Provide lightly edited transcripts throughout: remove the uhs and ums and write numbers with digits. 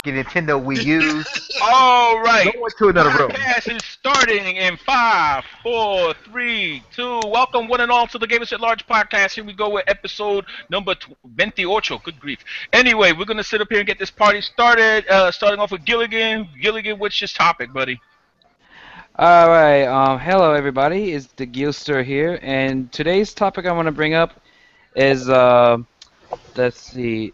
your Nintendo Wii U. All right. Go into another room. Podcast is starting in 5, 4, 3, 2. Welcome, one and all, to the Gamers at Large podcast. Here we go with episode number 28. Good grief. Anyway, we're going to sit up here and get this party started. Starting off with Gilligan. Gilligan, what's your topic, buddy? All right. Hello, everybody. It's the Gilster here, and today's topic I want to bring up is let's see,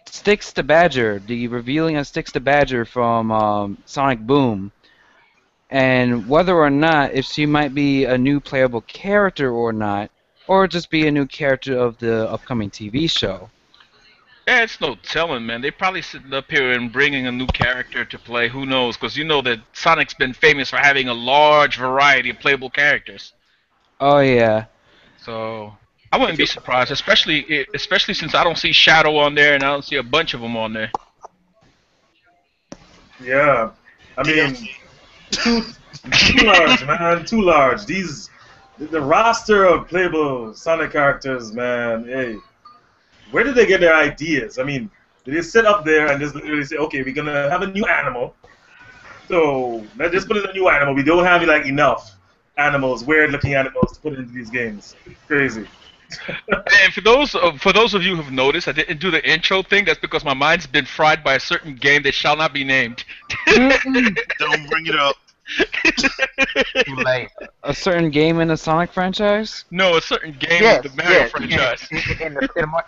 Styx the Badger, the revealing of Styx the Badger from Sonic Boom, and whether or not if she might be a new playable character or not, or just be a new character of the upcoming TV show. Yeah, it's no telling, man. They probably sitting up here and bringing a new character to play. Who knows? Because you know that Sonic's been famous for having a large variety of playable characters. Oh yeah. So I wouldn't be surprised, especially since I don't see Shadow on there and I don't see a bunch of them on there. Yeah, I mean, too large, man, too large. The roster of playable Sonic characters, man. Hey, where did they get their ideas? I mean, did they sit up there and just literally say, okay, we're gonna have a new animal, so let's just put in a new animal. We don't have like enough animals, weird-looking animals, to put into these games. Crazy. And for those of you who've noticed, I didn't do the intro thing. That's because my mind's been fried by a certain game that shall not be named. Don't bring it up. Too late. A certain game in the Sonic franchise? No, a certain game Yes, in the Mario yes, franchise.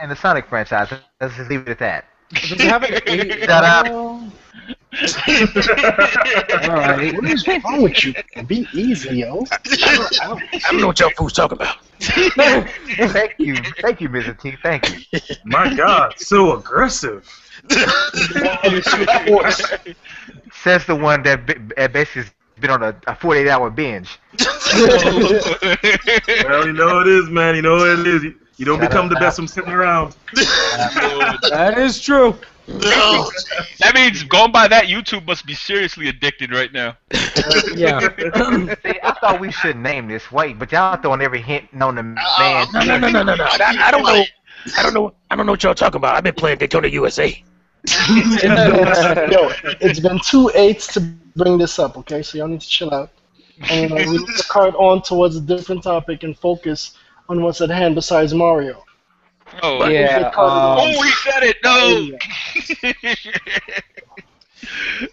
in the Sonic franchise. Let's just leave it at that. Does it have an Shut up. Alright. What is wrong with you? Be easy, yo. I don't know what y'all fools talking about. Thank you, Mr. T. Thank you. My God, so aggressive. Says the one that basically has been on a 48-hour binge. Well, you know it is, man. You know what it is. You don't become the best from sitting around. That is true. No. That means going by that, YouTube must be seriously addicted right now. Yeah. See, I thought we should name this. Wait, but y'all throwing every hint known to man. No. I don't know. I don't know what y'all talking about. I've been playing Daytona USA. Yo, it's been 2 8s to bring this up, okay? So y'all need to chill out. And we need to cart on towards a different topic and focus on what's at hand besides Mario. Oh, Yeah. Oh, he said it. No.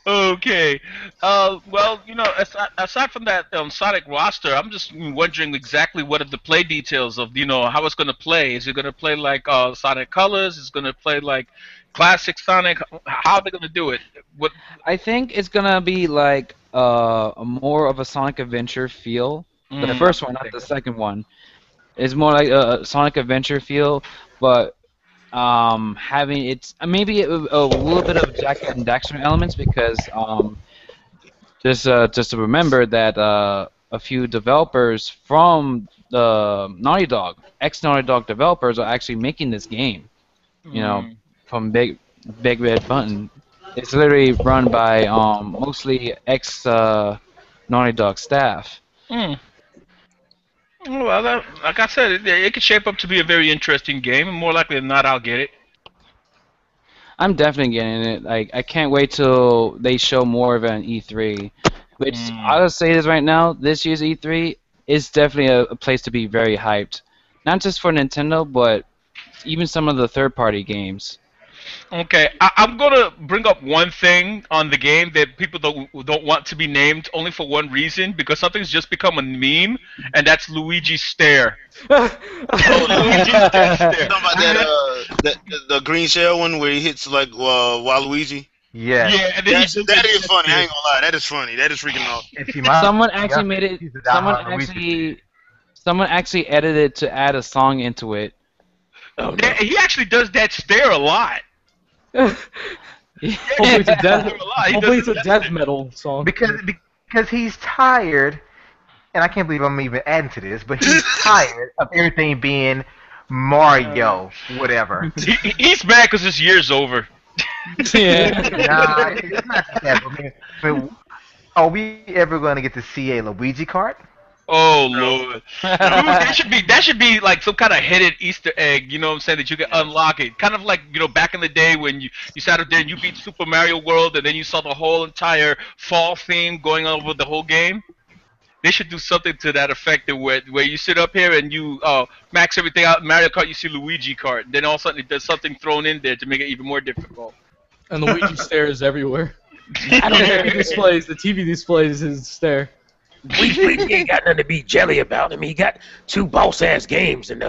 Okay. Well, you know, aside from that Sonic roster, I'm just wondering exactly what are the play details of, you know, how it's going to play. Is it going to play like Sonic Colors? Is it going to play like classic Sonic? How are they going to do it? What? I think it's gonna be like a more of a Sonic Adventure feel. The first one, not the second one. It's more like a Sonic Adventure feel, but having it's maybe a little bit of Jack and Daxter elements because just to remember that a few developers from the Naughty Dog, ex-Naughty Dog developers, are actually making this game. You know, from Big Red Button. It's literally run by mostly ex Naughty Dog staff. Well, like I said, it could shape up to be a very interesting game, and more likely than not, I'll get it. I'm definitely getting it. Like, I can't wait till they show more of it on E3. Which I'll say this right now: this year's E3 is definitely a place to be very hyped, not just for Nintendo, but even some of the third-party games. Okay, I'm gonna bring up one thing on the game that people don't want to be named, only for one reason, because something's just become a meme, and that's Luigi's stare. Luigi's stare. Talking about that the green shell one where he hits like Waluigi. Yeah. Yeah, and then That is funny. I ain't gonna lie. That is funny. That is freaking awesome. Someone actually made it. Someone actually edited to add a song into it. Oh, no. Yeah, he actually does that stare a lot. Hopefully it's a death metal song. Because he's tired, and I can't believe I'm even adding to this, but he's tired of everything being Mario, whatever. He's mad because this year's over. Yeah. Nah, it's not that. I mean, are we ever going to get to see a Luigi kart? Oh Lord, dude, that should be like some kind of hidden Easter egg. You know what I'm saying? That you can unlock it, kind of like back in the day when you sat up there and you beat Super Mario World, and then you saw the whole entire fall theme going over the whole game. They should do something to that effect, where you sit up here and you max everything out. In Mario Kart, you see Luigi Kart, then all of a sudden there's something thrown in there to make it even more difficult. And Luigi stares everywhere. I don't care. The TV displays his stare. We ain't got nothing to be jelly about. I mean, he got 2 boss-ass games in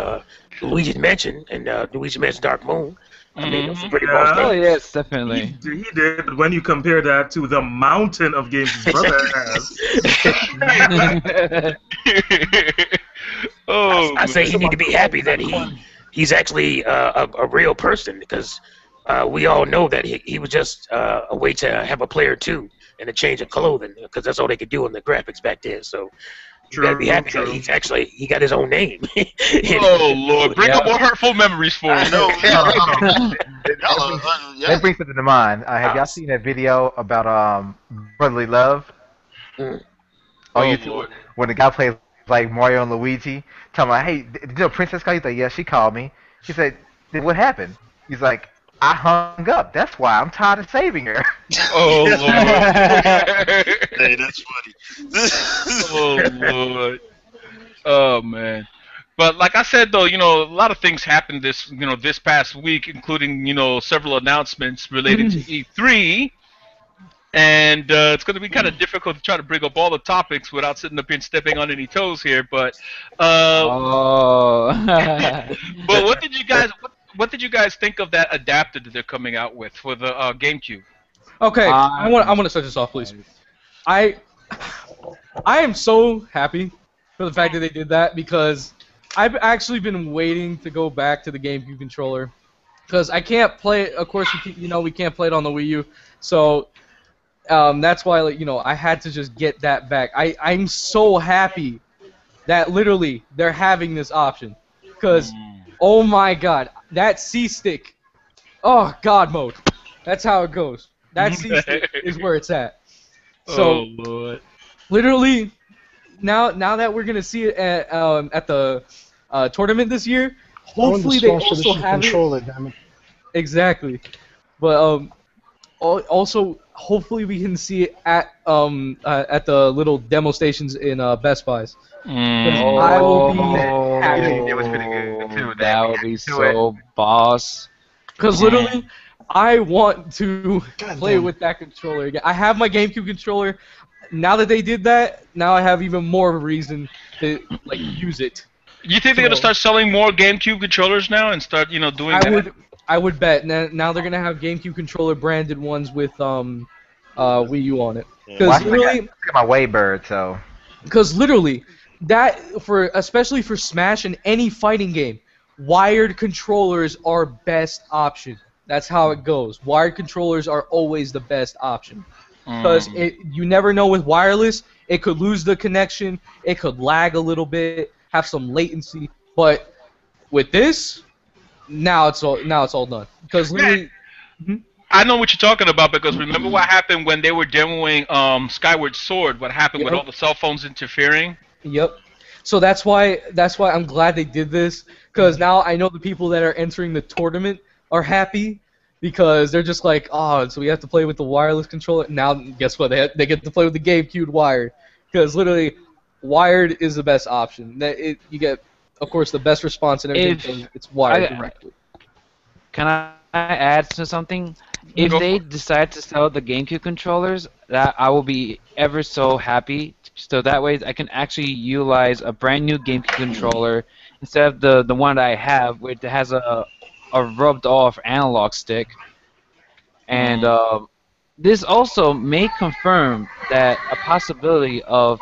Luigi's Mansion and Luigi's Mansion Dark Moon. I mean, those are pretty boss Oh games. yes, definitely. He did, but when you compare that to the mountain of games his brother has, Oh, I say he need to be happy that he's actually a real person, because we all know that he was just a way to have a player too and a change of clothing, because that's all they could do on the graphics back then. So you gotta be happy that he got his own name. oh Lord, bring up more hurtful memories for I us. know. That brings something to mind. Have y'all seen that video about brotherly love? Mm. On Oh, YouTube, Lord. when the guy plays like Mario and Luigi, talking about, hey, did you know Princess called? He's like, yeah, she called me. He said, then what happened? He's like, I hung up. That's why I'm tired of saving her. Oh Lord. Hey, that's funny. Oh Lord. Oh man. But like I said though, a lot of things happened this past week, including, several announcements related to E3. And it's going to be kind of difficult to try to bring up all the topics without sitting up here and stepping on any toes here. But Oh. but what did you guys think of that adapter that they're coming out with for the GameCube? Okay, I want to start this off, please. I am so happy for the fact that they did that, because I've actually been waiting to go back to the GameCube controller, because I can't play it. Of course, we can't play it on the Wii U, so that's why I had to just get that back. I'm so happy that literally they're having this option, because oh my God, that C-stick, oh God mode, that's how it goes. That C-stick is where it's at. So oh Lord. literally, now that we're gonna see it at the tournament this year, hopefully they also have controller, damn it. Exactly, but also hopefully we can see it at the little demo stations in Best Buys. I will be happy. It was pretty good too. That would be so boss. Because literally, I want to play damn. with that controller again. I have my GameCube controller. Now that they did that, now I have even more of a reason to use it. You think they're gonna start selling more GameCube controllers now and start, doing that? I would bet. Now they're gonna have GameCube controller branded ones with Wii U on it. Well, I got my Waybird, so. Because literally, especially for Smash and any fighting game, wired controllers are best option. That's how it goes. Wired controllers are always the best option. Because you never know with wireless, it could lose the connection, it could lag a little bit, have some latency. But with this, now it's all done. Because literally, I know what you're talking about, because remember what happened when they were demoing Skyward Sword? What happened with all the cell phones interfering? Yep. So that's why I'm glad they did this, because now I know the people that are entering the tournament are happy, because they're just like, oh, so we have to play with the wireless controller. Now, guess what? They get to play with the GameCube wired, because literally, wired is the best option. You get, of course, the best response and everything. Because it's wired directly. Can I add to something? If they decide to sell the GameCube controllers, that I will be ever so happy. So that way I can actually utilize a brand new GameCube controller instead of the one that I have, which has a rubbed off analog stick. And this also may confirm that a possibility of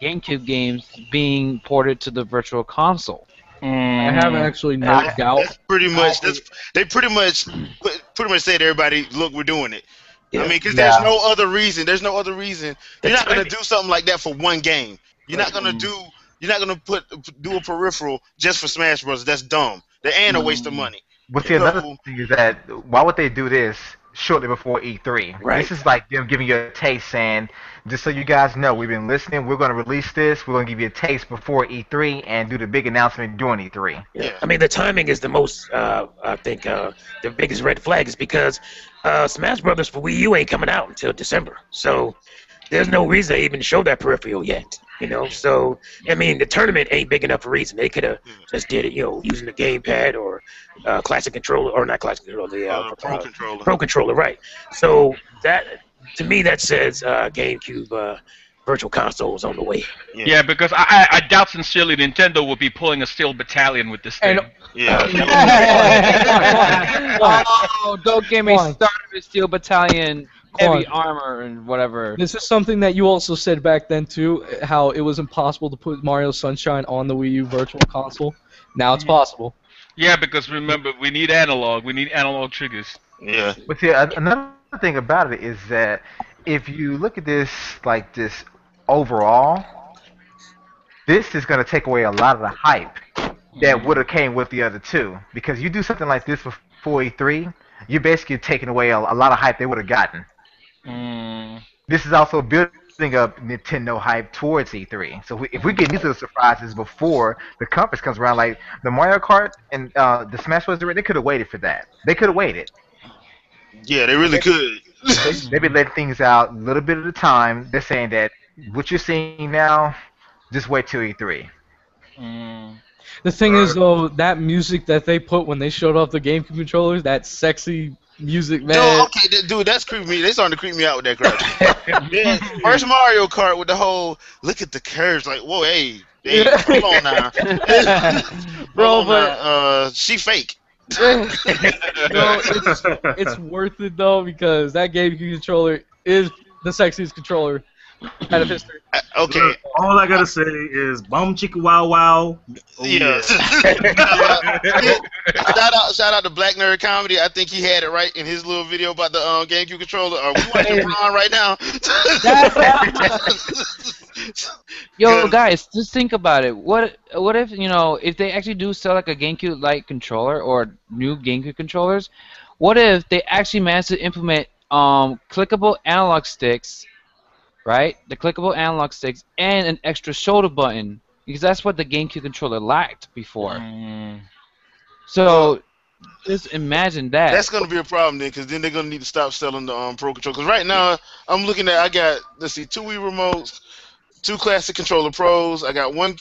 GameCube games being ported to the Virtual Console. I haven't actually no doubt. That's pretty much. They pretty much said to everybody, look, we're doing it. I mean, because there's no other reason. There's no other reason. You're not gonna do something like that for one game. You're not gonna do. You're not gonna do a peripheral just for Smash Bros. That's dumb. And a waste of money. But see, another thing is that why would they do this shortly before E3. Right. This is like them giving you a taste, saying, just so you guys know, we've been listening. We're going to release this. We're going to give you a taste before E3 and do the big announcement during E3. Yeah. I mean, the timing is the most, I think, the biggest red flag is because Smash Brothers for Wii U ain't coming out until December. So there's no reason to even show that peripheral yet. You know, so I mean, the tournament ain't big enough a reason. They could have just did it, you know, using the gamepad or classic controller, or not classic controller, the Pro controller. Pro controller, right? So that, to me, that says GameCube Virtual Console is on the way. Yeah, because I doubt sincerely Nintendo will be pulling a Steel Battalion with this thing. Oh, don't get me started with Steel Battalion. Heavy armor and whatever. This is something that you also said back then too, how it was impossible to put Mario Sunshine on the Wii U Virtual Console. Now it's possible. Yeah, because remember, we need analog. We need analog triggers. Yeah. But see, another thing about it is that if you look at this like this overall, this is going to take away a lot of the hype that would have came with the other two. Because you do something like this before E3, you're basically taking away a lot of hype they would have gotten. This is also building up Nintendo hype towards E3. So if we get these little surprises before the conference comes around, like the Mario Kart and the Smash Bros. Direct, they could have waited for that. They could have waited. Yeah, they really could. They've been letting things out a little bit at a time. They're saying that what you're seeing now, just wait till E3. The thing is, though, that music that they put when they showed off the GameCube controllers, that sexy music, man. No, okay, dude, that's creeping me. They starting to creep me out with that crap. Man, first Mario Kart with the whole look at the curves, like, whoa, hey hold on now, bro, she fake. No, it's worth it though, because that GameCube controller is the sexiest controller out of history. Okay. Look, all I gotta say is Bum Chicka Wow Wow. Oh, yeah. Shout out to Black Nerd Comedy. I think he had it right in his little video about the GameCube controller. We watching Ron right now. Yo, guys, just think about it. What if, you know, if they actually do sell like a GameCube-like controller or new GameCube controllers, what if they actually manage to implement clickable analog sticks, right? The clickable analog sticks and an extra shoulder button, because that's what the GameCube controller lacked before. So just imagine that. That's gonna be a problem then, because then they're gonna need to stop selling the Pro controller. Because right now I'm looking at, I got, let's see, 2 Wii remotes, 2 Classic Controller Pros. I got 1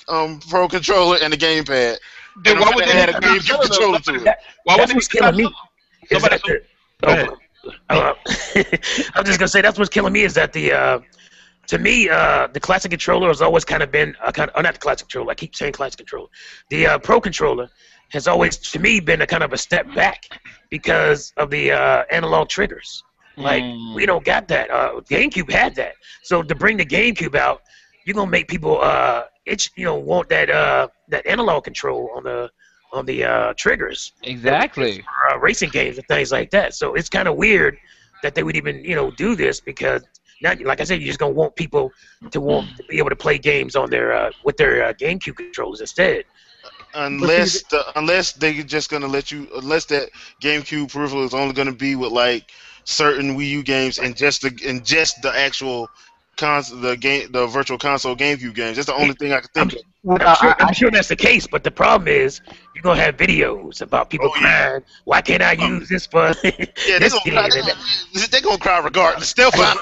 Pro controller and a gamepad. Then why would they add a GameCube controller to it? Why would they what's killing me. Is that I'm just gonna say that's what's killing me is that the to me the classic controller has always kind of been not the classic controller. I keep saying classic controller. The Pro controller has always to me been a kind of a step back because of the analog triggers. Like we don't got that. GameCube had that. So to bring the GameCube out, you're gonna make people want that that analog control on the triggers. Exactly. For, racing games and things like that. So it's kind of weird that they would even do this, because now, like I said, you're just gonna want people to be able to play games on their with their GameCube controllers instead. Unless they just gonna let you, unless that GameCube peripheral is only gonna be with like certain Wii U games and just the actual the Virtual Console GameCube games. That's the only thing I can think of. I'm sure that's the case, but the problem is you're gonna have videos about people crying. Why can't I use this for? Yeah, they're gonna cry regardless. Still fine.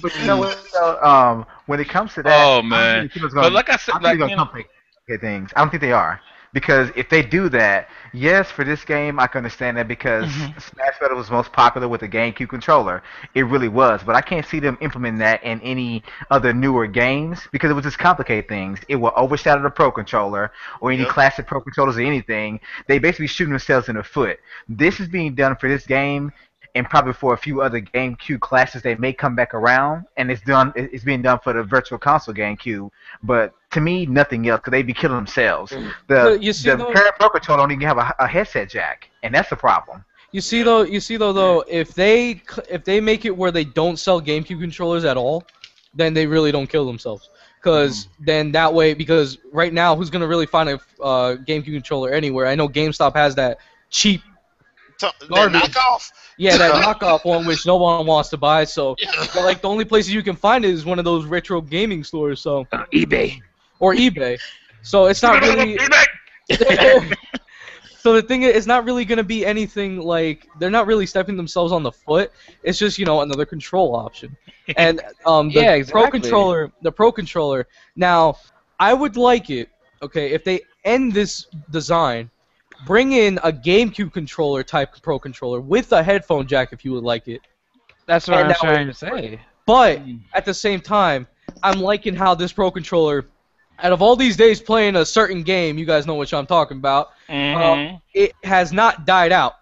But you know what? When it comes to that, man. But like I said, I don't think they are. Because if they do that, yes, for this game, I can understand that, because Smash Bros. Was most popular with the GameCube controller. It really was. But I can't see them implementing that in any other newer games, because it would just complicate things. It will overshadow the Pro controller or any classic Pro controllers or anything. They basically shooting themselves in the foot. This is being done for this game, and probably for a few other GameCube classes they may come back around, and it's being done for the Virtual Console GameCube. But to me, nothing else, because they'd be killing themselves. The current Pro controller don't even have a headset jack, and that's the problem. You see though, if they make it where they don't sell GameCube controllers at all, then they really don't kill themselves. Because then that way, because right now, who's gonna really find a GameCube controller anywhere? I know GameStop has that cheap That Garbage. knockoff. Yeah, that knockoff one which no one wants to buy. So, like, the only places you can find it is one of those retro gaming stores. So, eBay. or eBay. So it's not really. So the thing is, it's not really gonna be anything like they're not really stepping themselves on the foot. It's just another control option. And the Pro Controller. Now, I would like it, okay, if they end this design, bring in a GameCube controller type Pro Controller with a headphone jack if you would like it. That's what I'm trying to say. But at the same time, I'm liking how this Pro Controller, out of all these days playing a certain game, you guys know what I'm talking about, it has not died out.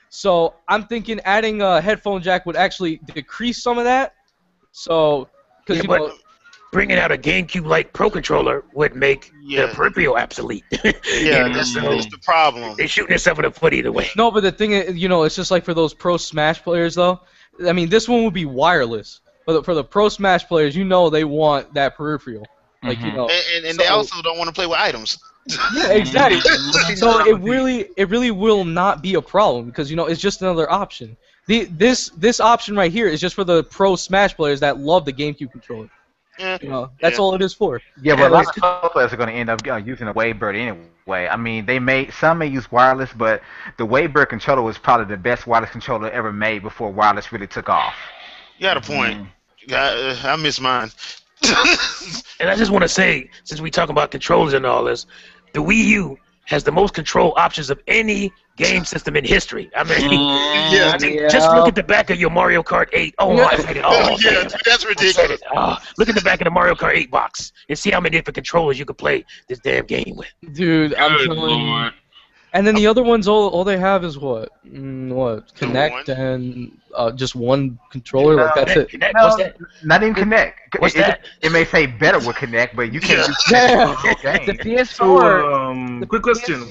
So I'm thinking adding a headphone jack would actually decrease some of that. So, because bringing out a GameCube-like Pro Controller would make the peripheral obsolete. That's the problem. They're shooting themselves in the foot either way. No, but the thing is, it's just like for those Pro Smash players, though. I mean, this one would be wireless. But for the Pro Smash players, they want that peripheral. Like, and they also don't want to play with items. Yeah, exactly. So it really will not be a problem because it's just another option. This option right here is just for the Pro Smash players that love the GameCube controller. That's all it is for. Yeah, but a lot of pro players are going to end up using a Wavebird anyway. I mean, some may use wireless, but the Wavebird controller was probably the best wireless controller ever made before wireless really took off. You got a point. I miss mine. And I just want to say, since we talk about controllers and all this, the Wii U has the most control options of any game system in history. I mean, just look at the back of your Mario Kart 8. Oh my God! That's ridiculous. Look at the back of the Mario Kart 8 box and see how many different controllers you can play this damn game with. Dude, I'm telling you. And then the other ones, all they have is what? Kinect and just one controller. Like that's it. Kinect, what's that? Not even Kinect. What's that? It may say better with Kinect, but you can't. The PS4. Quick question: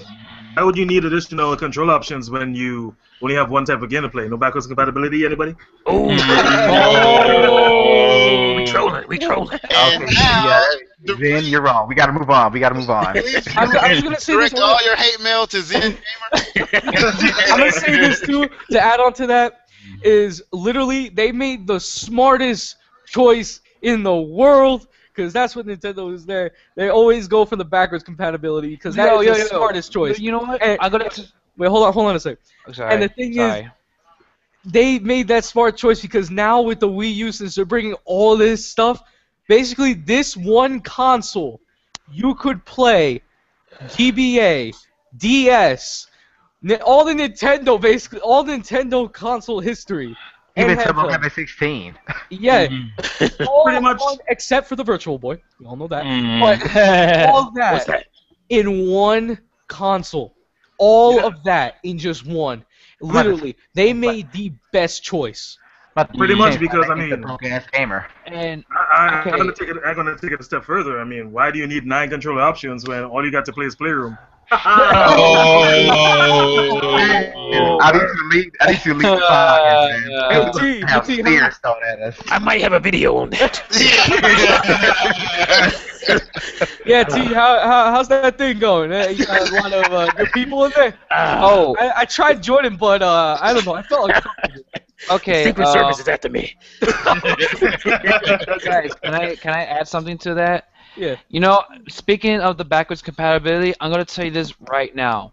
why would you need additional control options when you only have one type of game to play? No backwards compatibility, anybody? Oh, we trolling. And now, Zen, you're wrong. We got to move on. I was gonna say direct this. all your hate mail to Zen Gamer. I'm gonna say this too. To add on to that, is literally they made the smartest choice in the world. Because that's what Nintendo is there. They always go for the backwards compatibility because that is the smartest choice. You know what? And, wait, hold on a sec. Sorry. And the thing is, they made that smart choice because now with the Wii U, since they're bringing all this stuff, basically this one console, you could play GBA, DS, all the Nintendo console history. Even Turbo 16. Yeah, Pretty much. Except for the Virtual Boy. We all know that. But all that in one console. All of that in just one. Literally, they made the best choice. Pretty much because, I mean, gamer. And I'm gonna take it a step further. I mean, why do you need 9 controller options when all you got to play is Playroom? I need to leave the podcast, man. I might have a video on that. Yeah, T, how's that thing going? You got a lot of good people in there? I tried joining, but I don't know. I felt like okay. Secret Service is after me. Guys, can I add something to that? Yeah. Speaking of the backwards compatibility, I'm gonna tell you this right now.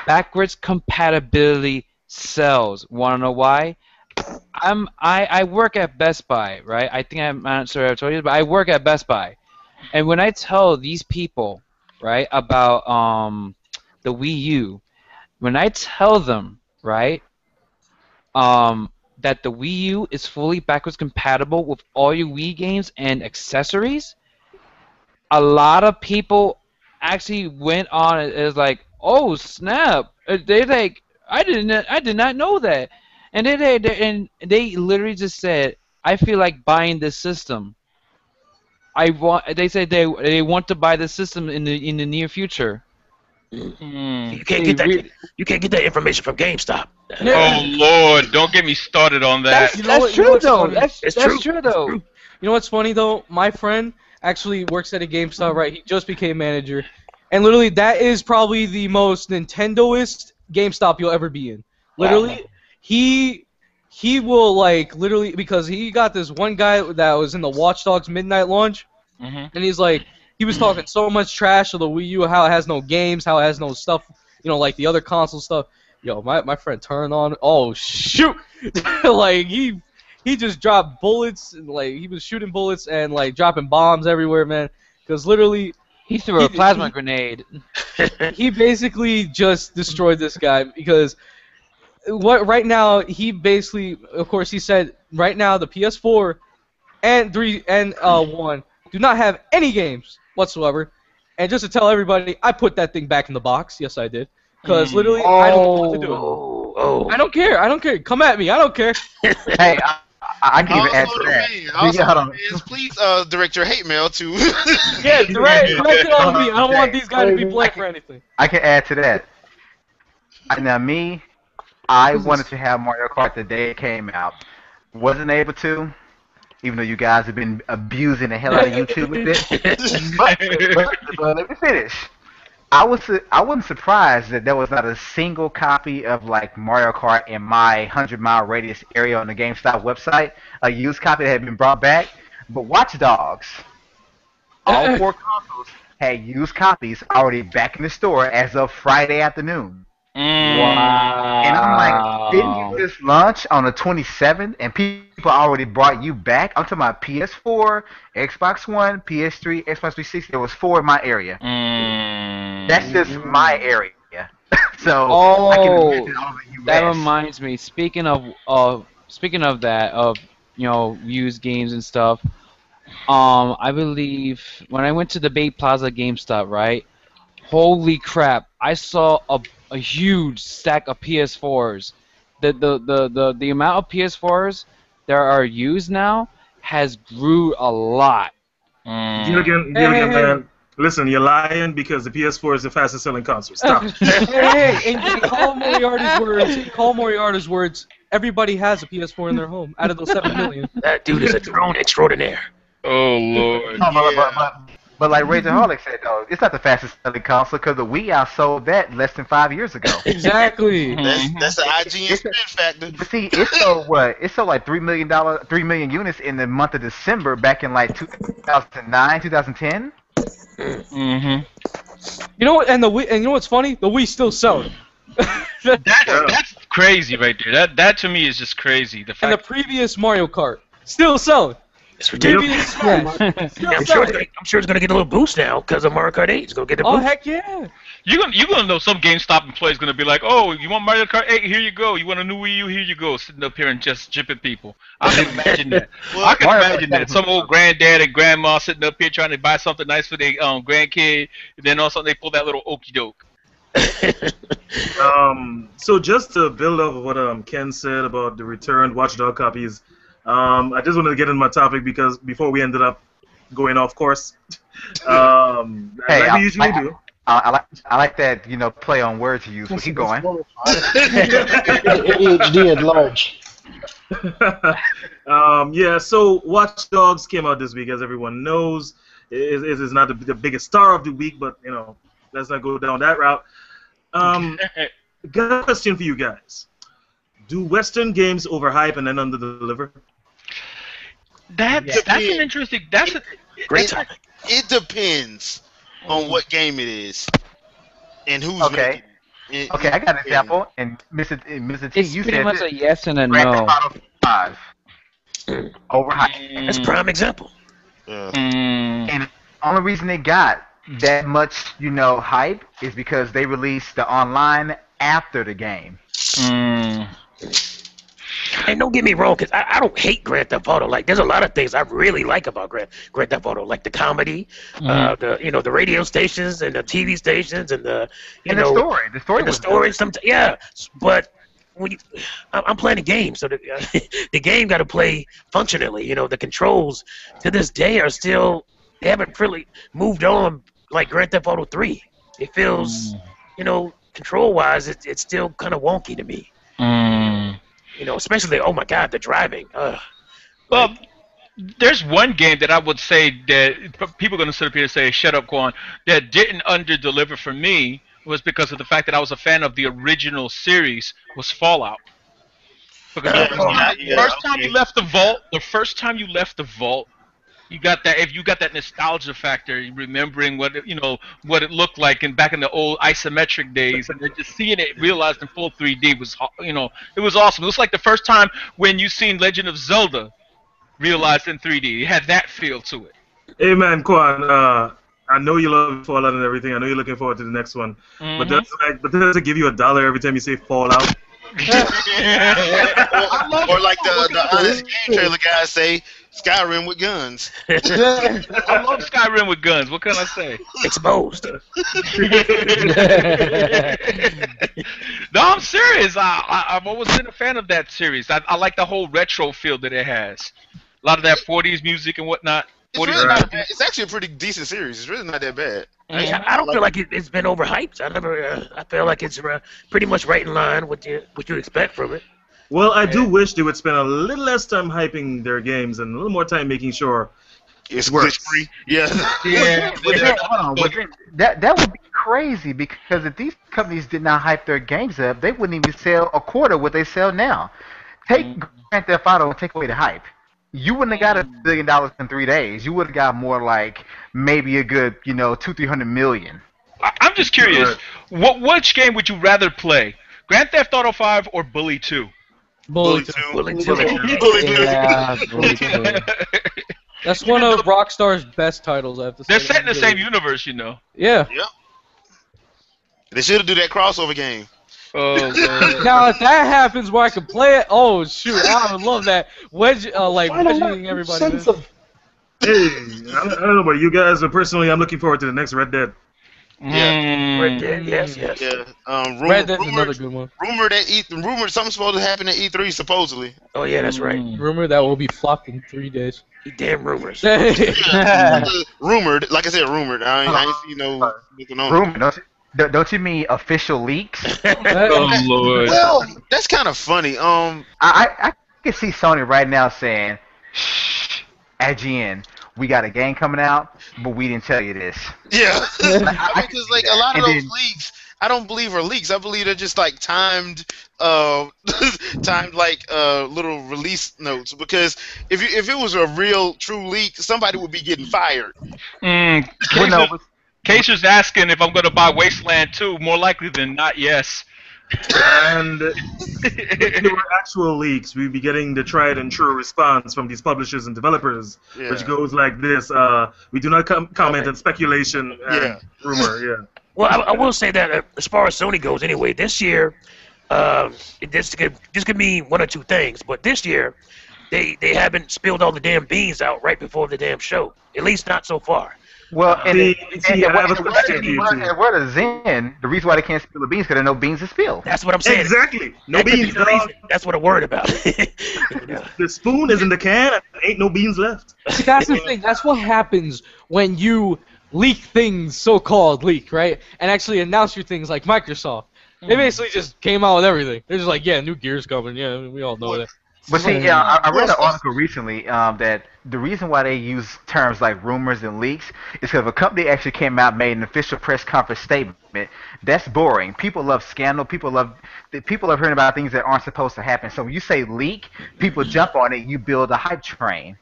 Backwards compatibility sells. Wanna know why? I work at Best Buy, right? I think I'm not sure I told you, but I work at Best Buy. And when I tell these people, right, about the Wii U, when I tell them, right, that the Wii U is fully backwards compatible with all your Wii games and accessories, a lot of people actually went on as like, oh snap! They like, I did not know that, and they literally just said, I feel like buying this system. They said they want to buy the system in the near future. You can't get that. You can't get that information from GameStop. Oh Lord! Don't get me started on that. That's true though. That's true though. You know what's funny though? My friend actually works at a GameStop, right? He just became manager, and literally that is probably the most Nintendoist GameStop you'll ever be in. Literally, he will like literally because he got this one guy that was in the Watch Dogs midnight launch, and he's like he was talking so much trash of the Wii U, how it has no games, how it has no stuff, like the other console stuff. Yo, my friend turned on. Oh shoot! Like he just dropped bullets, and like he was shooting bullets and like dropping bombs everywhere, man. Because literally. He threw a plasma grenade. He basically just destroyed this guy because right now he basically, of course, he said right now the PS4 and 3 and 1 do not have any games whatsoever. And just to tell everybody, I put that thing back in the box. Yes, I did. Because literally, I don't know what to do. I don't care. I don't care. Come at me. I don't care. Hey, I can even add to that. Also, please direct your hate mail to. Yeah, direct it on me. I don't want these guys to be blamed for anything. I can add to that. Now, I wanted to have Mario Kart the day it came out. Wasn't able to, even though you guys have been abusing the hell out of YouTube with it. But let me finish. I wasn't surprised that there was not a single copy of like Mario Kart in my 100-mile radius area on the GameStop website, a used copy that had been brought back. But Watch Dogs, all 4 consoles had used copies already back in the store as of Friday afternoon. Wow. And I'm like, didn't you just launch on the 27th and people already brought you back? I'm talking about PS4, Xbox One, PS3, Xbox 360. There was 4 in my area. That's just my area. So I can imagine all the US. That reminds me. Speaking of that, used games and stuff. I believe when I went to the Bay Plaza GameStop, right? Holy crap! I saw a huge stack of PS4s. The amount of PS4s there are used now has grew a lot. Gilligan, man. Listen, you're lying because the PS4 is the fastest selling console. Stop. Hey, in Call Moriarty's words, everybody has a PS4 in their home out of those 7 million. That dude is a drone extraordinaire. Oh, Lord. But like Rageaholic said, though, it's not the fastest selling console because the Wii outsold that less than 5 years ago. Exactly. That's the IGN spin factor. But see, it sold what? It sold like $3 million units in the month of December back in like 2009, 2010. You know what? And the Wii, and you know what's funny? The Wii still selling. That's crazy right there. That to me is just crazy. The fact and the previous Mario Kart still selling. It's ridiculous. I'm sure it's gonna get a little boost now because of Mario Kart 8. It's gonna get a boost. Oh heck yeah! You're gonna know some GameStop employee's gonna be like, oh, you want Mario Kart 8? Here you go. You want a new Wii U? Here you go. Sitting up here and just jipping people. I can imagine that. I can imagine that. Some old granddad and grandma sitting up here trying to buy something nice for their grandkid, and then all of a sudden they pull that little okey doke. So just to build off of what Ken said about the returned Watch Dogs copies, I just wanted to get into my topic because before we ended up going off course, like we usually do. I like that play on words you use. So keep going. ADHD at large. So Watch Dogs came out this week, as everyone knows. It is not the biggest star of the week, but let's not go down that route. Got a question for you guys. Do Western games overhype and then underdeliver? That's an interesting. Great topic. It depends on what game it is and who's making it. Okay, I got an example. And Mr. T, It's you pretty said much a yes and a Grand no. Theft Auto 5 overhyped. That's a prime example. And the only reason they got that much, hype is because they released the online after the game. And don't get me wrong, because I don't hate Grand Theft Auto. Like, there's a lot of things I really like about Grand Theft Auto, like the comedy, the radio stations and the TV stations and the story. But when I'm playing a game, so the game got to play functionally. The controls to this day are still, they haven't really moved on like Grand Theft Auto 3. It feels, control-wise, it's still kind of wonky to me. Especially, oh my God, the driving. Well, there's one game that I would say that people are going to sit up here and say, shut up, Quan, that didn't under-deliver for me was because of the fact that I was a fan of the original series was Fallout. Because the first time you left the vault, you got that. If you got that nostalgia factor, remembering what what it looked like back in the old isometric days, and then just seeing it realized in full 3D was it was awesome. It was like the first time when you seen Legend of Zelda realized in 3D. It had that feel to it. Hey man, Quan, I know you love Fallout and everything. I know you're looking forward to the next one. But does it give you $1 every time you say Fallout? Or like the honest game trailer guys say, Skyrim with guns. I love Skyrim with guns. What can I say? Exposed. No, I'm serious. I've always been a fan of that series. I like the whole retro feel that it has. A lot of that 40s music and whatnot. It's, really not bad. It's actually a pretty decent series. It's really not that bad. I don't feel like it's been overhyped. I feel like it's pretty much right in line with what you expect from it. Well, I do wish they would spend a little less time hyping their games and a little more time making sure it's glitch-free. Yeah. That would be crazy, because if these companies did not hype their games up, they wouldn't even sell a quarter what they sell now. Take Grand Theft Auto and take away the hype. You wouldn't have got $1 billion in 3 days. You would have got more like maybe a good, 200-300 million. I'm just curious. Which game would you rather play? Grand Theft Auto 5 or Bully 2? Bully 2. Yeah, Bully 2. That's one of Rockstar's best titles, I have to say. They're set in the same universe, Yeah. Yep. They should have do that crossover game. Oh, now if that happens where I can play it, oh shoot, I would love that. Wedging everybody. Hey, I don't know about you guys, but personally, I'm looking forward to the next Red Dead. Yeah. Red Dead, yes. Yeah. Red Dead's another good one. Rumored something's supposed to happen at E3 supposedly. Oh yeah, that's right. Rumor that will be flopped in 3 days. Damn rumors. Rumored, like I said, rumored. I ain't seen no. Rumor. Don't you mean official leaks? Oh Lord. Well, that's kind of funny. I can see Sony right now saying, "Shh, IGN, we got a game coming out, but we didn't tell you this." Yeah, because like a lot of those leaks, I don't believe are leaks. I believe they're just like timed little release notes. Because if it was a real true leak, somebody would be getting fired. Caser's asking if I'm going to buy Wasteland 2. More likely than not, yes. And if there were actual leaks, we'd be getting the tried and true response from these publishers and developers, which goes like this: we do not comment on speculation and rumor. Yeah. Well, I will say that as far as Sony goes, anyway, this year, this could mean one or two things. But this year, they haven't spilled all the damn beans out right before the damn show. At least not so far. Well, I have a question for you too. What is Zen? The reason why they can't spill the beans because there are no beans to spill. That's what I'm saying. Exactly. No beans. That's what I'm worried about. The spoon is in the can, and there ain't no beans left. See, that's the thing. That's what happens when you leak things, so-called leak, right? And actually announce your things like Microsoft. They basically just came out with everything. They're just like, yeah, new Gear's coming. Yeah, we all know that. But see, I read an article recently that the reason why they use terms like rumors and leaks is because if a company actually came out and made an official press conference statement, that's boring. People love scandal. People love hearing about things that aren't supposed to happen. So when you say leak, people jump on it. You build a hype train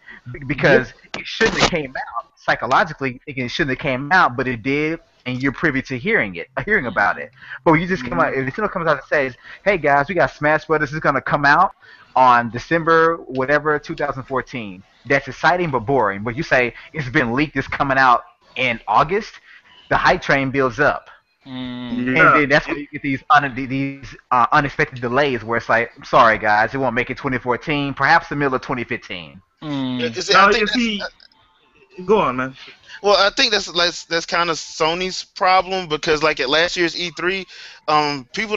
because it shouldn't have came out. Psychologically, it shouldn't have came out, but it did. And you're privy to hearing about it. But when you just come out, if Nintendo comes out and says, "Hey guys, we got Smash Brothers is gonna come out on December whatever 2014," that's exciting but boring. But you say it's been leaked, it's coming out in August, the hype train builds up. And then that's when you get these unexpected delays where it's like, "I'm sorry guys, it won't make it 2014, perhaps the middle of 2015." Go on, man. Well, I think that's kind of Sony's problem because, like at last year's E3, people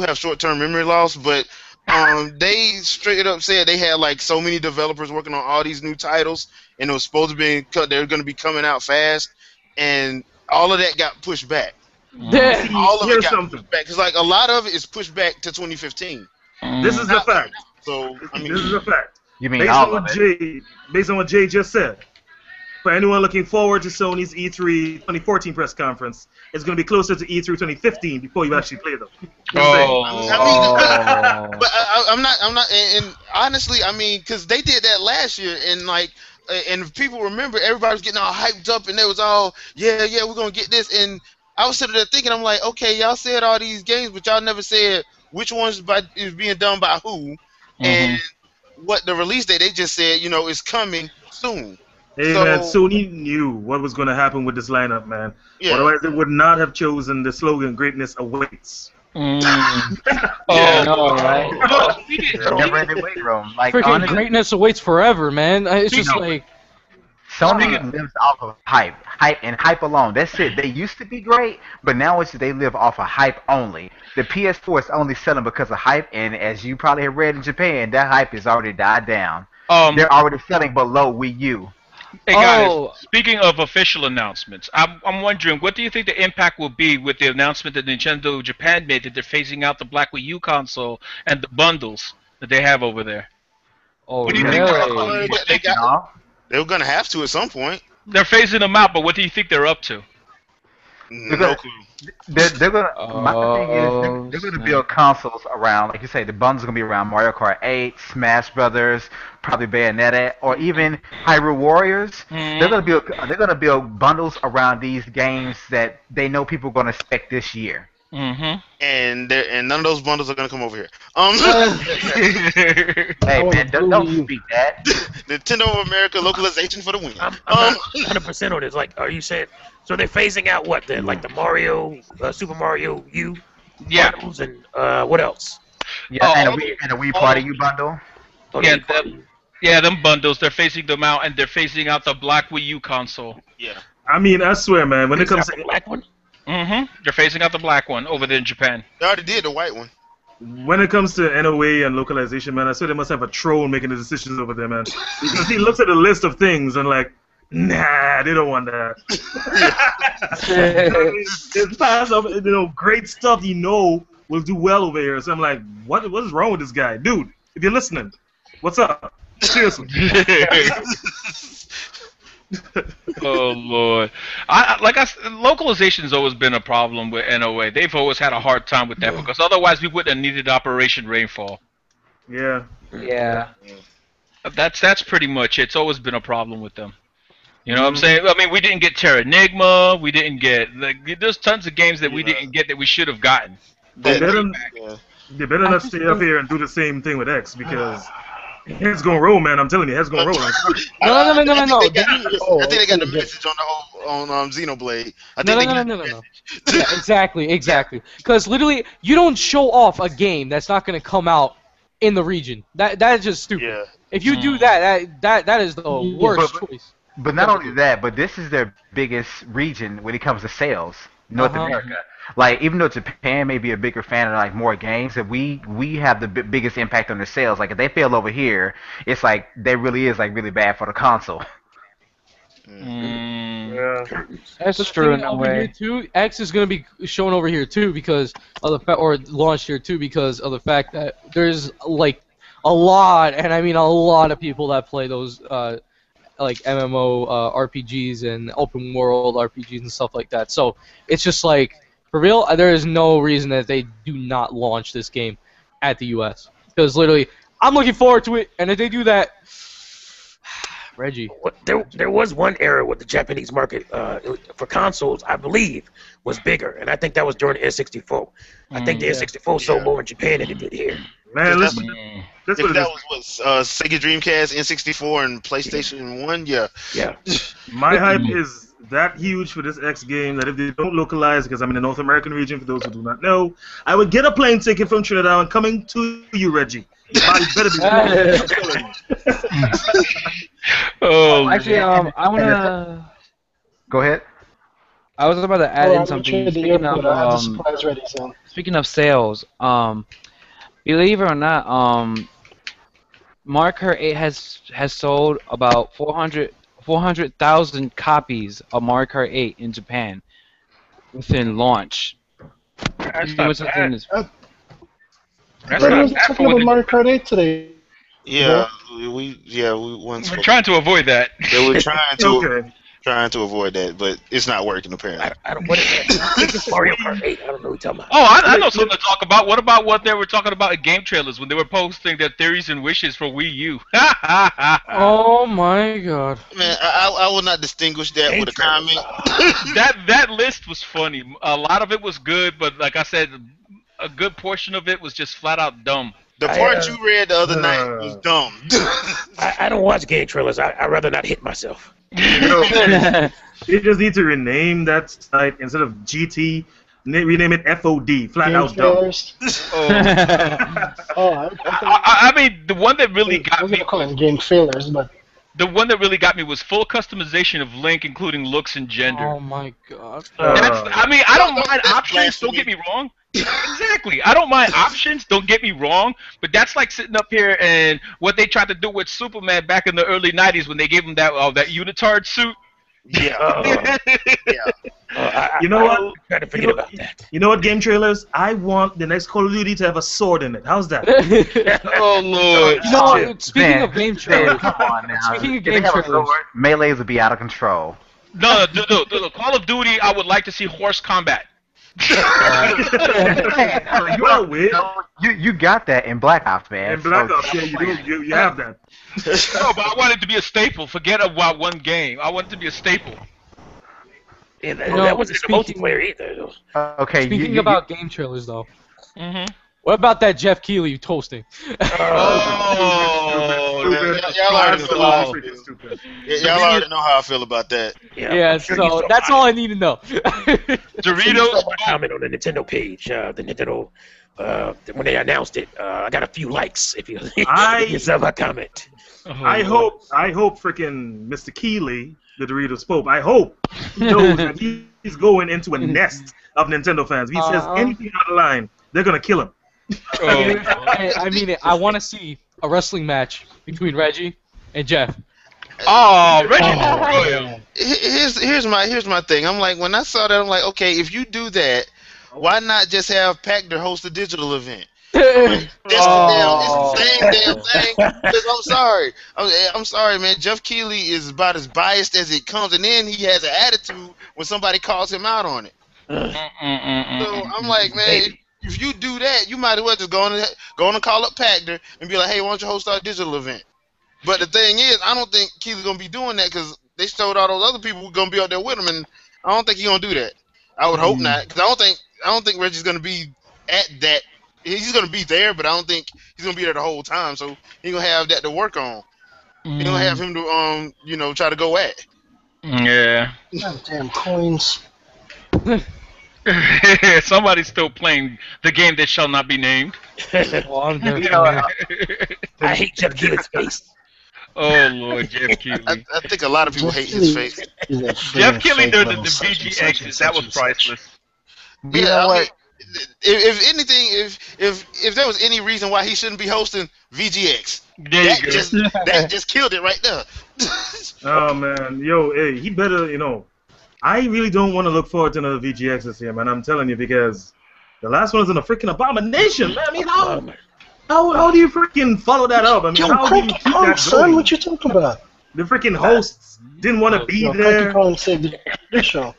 have short-term memory loss, but they straight up said they had like so many developers working on all these new titles, and it was supposed to be they're going to be coming out fast, and all of that got pushed back. All of it got pushed back because like a lot of it is pushed back to 2015. This is a fact. So I mean, this is a fact. You mean based on what Jay just said? for anyone looking forward to Sony's E3 2014 press conference, it's going to be closer to E3 2015 before you actually play them. But I'm not, and honestly, I mean, because they did that last year, and like, and if people remember, everybody was getting all hyped up, and they was all, yeah, we're gonna get this, and I was sitting there thinking, I'm like, okay, y'all said all these games, but y'all never said which ones is being done by who, and what the release date. They just said, you know, it's coming soon. Hey man, Sony knew what was going to happen with this lineup, man. Yeah. Otherwise, they would not have chosen the slogan "Greatness Awaits." Right? Never in the weight room. Like, freaking honestly, greatness awaits forever, man. It's just like Sony lives off of hype and hype alone. That's it. They used to be great, but now they live off of hype only. The PS4 is only selling because of hype, and as you probably have read in Japan, that hype has already died down. They're already selling below Wii U. Hey guys, speaking of official announcements, I'm wondering, what do you think the impact will be with the announcement that Nintendo Japan made that they're phasing out the Black Wii U console and the bundles that they have over there? Oh, They were gonna have to at some point. They're phasing them out, but what do you think they're up to? No clue. They're gonna. My thing is, they're gonna build consoles around, like you say, the bundles are gonna be around Mario Kart 8, Smash Brothers, probably Bayonetta, or even Hyrule Warriors. They're gonna build bundles around these games that they know people are gonna expect this year. And none of those bundles are gonna come over here. Hey man, don't speak that. Nintendo of America localization for the win. I'm not 100% on this. Like, are you saying so? They're phasing out what then? Like the Mario, Super Mario U, bundles, and what else? Yeah, and a Wii Party U bundle. Them bundles. They're phasing them out, and they're phasing out the Black Wii U console. Yeah. I mean, I swear, man, when it comes to the black one. They're phasing out the black one over there in Japan. They already did the white one. When it comes to NOA and localization, man, I swear they must have a troll making the decisions over there, man. Because he looks at the list of things and like, nah, they don't want that. It's past of, great stuff will do well over here. So I'm like, what is wrong with this guy? Dude, if you're listening, what's up? Seriously. Oh Lord! Localization has always been a problem with NOA. They've always had a hard time with that because otherwise we wouldn't have needed Operation Rainfall. Yeah. That's pretty much it. It's always been a problem with them. You know what I'm saying? I mean, we didn't get Terranigma. We didn't get there's tons of games that we didn't get that we should have gotten. They better not stay up here and do the same thing with X because. Heads gonna roll, man. I'm telling you, heads gonna roll. No. I think they got the message on Xenoblade. No. Yeah, exactly. Because literally, you don't show off a game that's not gonna come out in the region. That is just stupid. Yeah. If you do that is the worst choice. But not only that, but this is their biggest region when it comes to sales, North America. Like, even though Japan may be a bigger fan of like more games, that we have the biggest impact on their sales. Like, if they fail over here, it's like they really is like really bad for the console. Yeah. That's true in a way. Too, X is going to be shown over here too because of the or launched here too because of the fact that there's like a lot, and I mean a lot of people that play those like MMO RPGs and open world RPGs and stuff like that. So it's just like. For real, there is no reason that they do not launch this game at the U.S. Because literally, I'm looking forward to it, and if they do that, Reggie. There was one era with the Japanese market for consoles, I believe, was bigger, and I think that was during the N64. I think the N64 sold more in Japan than it did here. Man, that was what Sega Dreamcast, N64, and PlayStation 1. Yeah. My hype is that huge for this X game that if they don't localize, because I'm in the North American region, for those who do not know, I would get a plane ticket from Trinidad and coming to you, Reggie. Better be actually, I wanna go ahead. I was about to add in something. Speaking of sales, believe it or not, Mario Kart 8 has sold about 400,000 copies of Mario Kart 8 in Japan within launch. That's not bad. That's not talking about Mario Kart 8 today. Yeah, we once. We're trying to avoid that. They were trying to. Okay. trying to avoid that, but it's not working apparently. I don't. What is that? I think it's Mario Kart 8. I don't know what you're talking about. Oh, I know something to talk about. What about what they were talking about in game trailers when they were posting their theories and wishes for Wii U? Oh my god. Man, I will not distinguish that with a comment. That list was funny. A lot of it was good, but like I said, a good portion of it was just flat out dumb. The part you read the other night was dumb. I don't watch game trailers. I'd rather not hit myself. You just need to rename that site instead of GT. Rename it FOD. Flat Game out dumb. trailers. I mean, the one that really got We're me. gonna call them game trailers, but The one that really got me was full customization of Link, including looks and gender. Oh my god. I mean, I don't mind that's options. Don't blasphemy. get me wrong. Exactly. I don't mind options. Don't get me wrong. But that's like sitting up here and what they tried to do with Superman back in the early '90s when they gave him that unitard suit. Yeah. You know what? Trying to forget about that. You know what, game trailers? I want the next Call of Duty to have a sword in it. How's that? Oh Lord. You know, speaking Man, of game trailers, come on now. Speaking of If they game have a trailers. sword, melees would be out of control. No, Call of Duty. I would like to see horse combat. Well, Wiz. You got that in Black Ops, man. And Black So- Ops, yeah, you have that. No, but I want it to be a staple. Forget about one game. I want it to be a staple. Yeah, No, that wasn't the speaking- multiplayer either. Though. Okay. Speaking about game trailers, though, Mm-hmm. what about that Jeff Keighley toasting? Oh, Y'all already know how I feel. Freaking stupid. Y'all already know how I feel about that. Yeah, I'm sure you so saw that's mine. all I need to know. Doritos. My comment on the Nintendo page, the Nintendo, when they announced it, I got a few likes. If you you saw my comment. I hope freaking Mr. Keeley, the Doritos Pope, I hope he knows that he's going into a nest of Nintendo fans. If he says anything out of line, they're gonna kill him. I mean it. I want to see a wrestling match between Reggie and Jeff. Oh, Reggie Royal. Here's my thing. I'm like, when I saw that, I'm like, okay, if you do that, why not just have Pachter host a digital event? It's the same damn thing. 'Cause I'm sorry. I'm sorry, man. Jeff Keighley is about as biased as it comes, and then he has an attitude when somebody calls him out on it. So I'm like, man, if you do that, you might as well just go on and call up Pachter and be like, hey, why don't you host our digital event? But the thing is, I don't think Keely's gonna be doing that because they showed all those other people who gonna be out there with him, and I don't think he's gonna do that. I would hope not, because I don't think Reggie's gonna be at that. He's gonna be there, but I don't think he's gonna be there the whole time. So he's gonna have that to work on. He's gonna have him to try to go at. Yeah. damn coins. Somebody's still playing the game that shall not be named. Well, I'm You know, I hate Jeff Keighley's face. Oh Lord, Jeff Keighley. I think a lot of people hate his face. Jeff Keighley during the VGXs, that was priceless. you know what? If anything, if there was any reason why he shouldn't be hosting VGX, There you go. that just killed it right there. Oh man, yo, hey, he better, I really don't want to look forward to another VGX this year, man. I'm telling you, because the last one was an freaking abomination, man. I mean, how do you freaking follow that up? I mean, how do you keep that son, going? what you talking about? The freaking hosts didn't want to be Cranky there. Kong saved the show.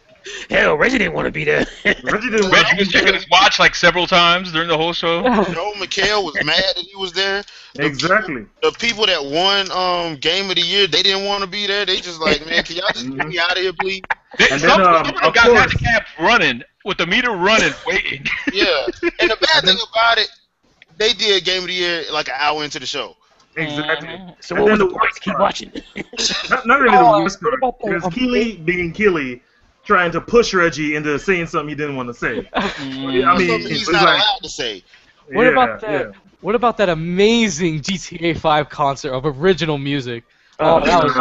Hell, Reggie didn't want to be there. Reggie didn't want to Reggie be was checking there. his watch like several times during the whole show. Joe McHale was mad that he was there. Exactly. The people that won Game of the Year, they didn't want to be there. They just like, man, can y'all just get me out of here, please? And Some then, of them of got course, handicapped running, with the meter running, waiting. Yeah. And the bad thing about it, they did Game of the Year like an hour into the show. exactly. So And what was then the point to keep watching? Not really the worst what part. about the- It was Keely being Keely, trying to push Reggie into saying something he didn't want to say. I mean, Something he's it's not like, allowed to say. What yeah, about that? yeah. What about that amazing GTA 5 concert of original music? Oh, that was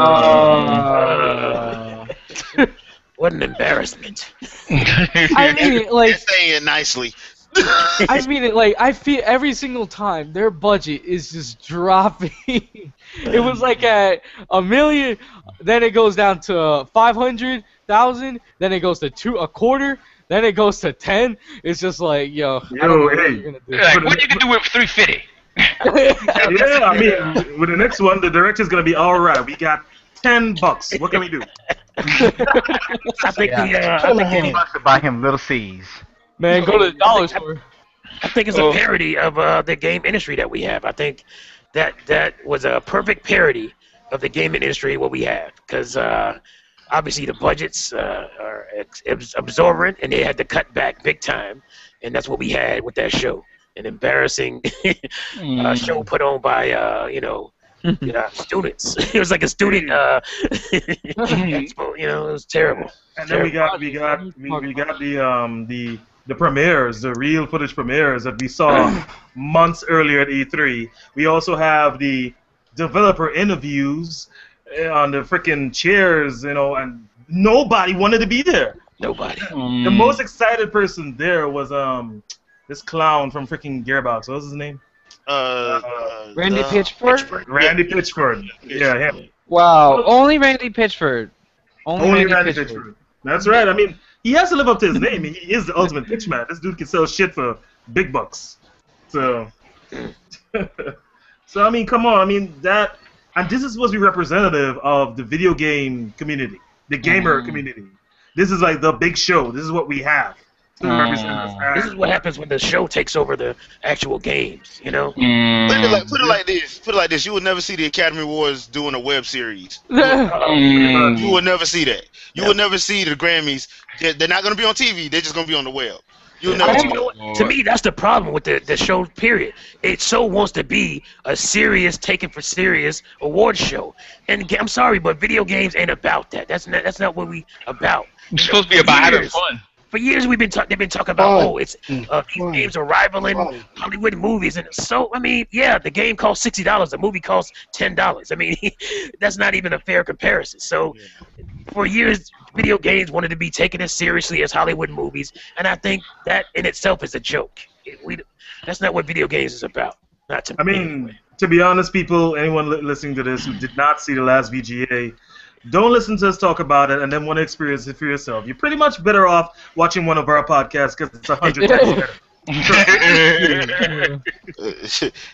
What an embarrassment. I mean it like They're saying it nicely. I mean it like I feel every single time their budget is just dropping. It was like at $1 million, then it goes down to 500,000, then it goes to a quarter, then it goes to 10. It's just like I don't know what hey. you're gonna do. Like, what you can do with 350? Yeah, I mean, with the next one, the director's gonna be all right. We got $10. What can we do? I think he wants to buy him Little C's. Man, go to the dollar store. I think it's a parody of the game industry that we have. I think that was a perfect parody of the gaming industry what we have, because obviously the budgets are absorbent and they had to cut back big time, and that's what we had with that show. An embarrassing show put on by students. It was like a student expo. It was terrible. And then we got the premieres, the real footage premieres that we saw months earlier at E3. We also have the developer interviews on the freaking chairs, and nobody wanted to be there. Nobody. The most excited person there was this clown from freaking Gearbox. What was his name? Randy Pitchford? Randy Pitchford. Yeah, him. Wow, only Randy Pitchford. Only Randy Pitchford. That's right. I mean, he has to live up to his name. He is the ultimate pitchman. This dude can sell shit for big bucks. So, I mean, come on. I mean, and this is supposed to be representative of the video game community, the gamer community. This is like the big show. This is what we have. This is what happens when the show takes over the actual games, Put it like this. You will never see the Academy Awards doing a web series. You will never see that. You will never see the Grammys. They're not going to be on TV. They're just going to be on the web. You'll never see that. To me, that's the problem with the show, period. It so wants to be a serious, taken for serious award show. And I'm sorry, but video games ain't about that. That's not what we about. It's supposed to be about having fun. For years, they've been talking about, these games are rivaling Hollywood movies, and so the game costs $60, the movie costs $10. I mean, that's not even a fair comparison. So, for years, video games wanted to be taken as seriously as Hollywood movies, and I think that in itself is a joke. That's not what video games is about. Not to me. Anyway. To be honest, people, anyone listening to this who did not see the last VGA. Don't listen to us talk about it and then want to experience it for yourself. You're pretty much better off watching one of our podcasts because it's 100 times better.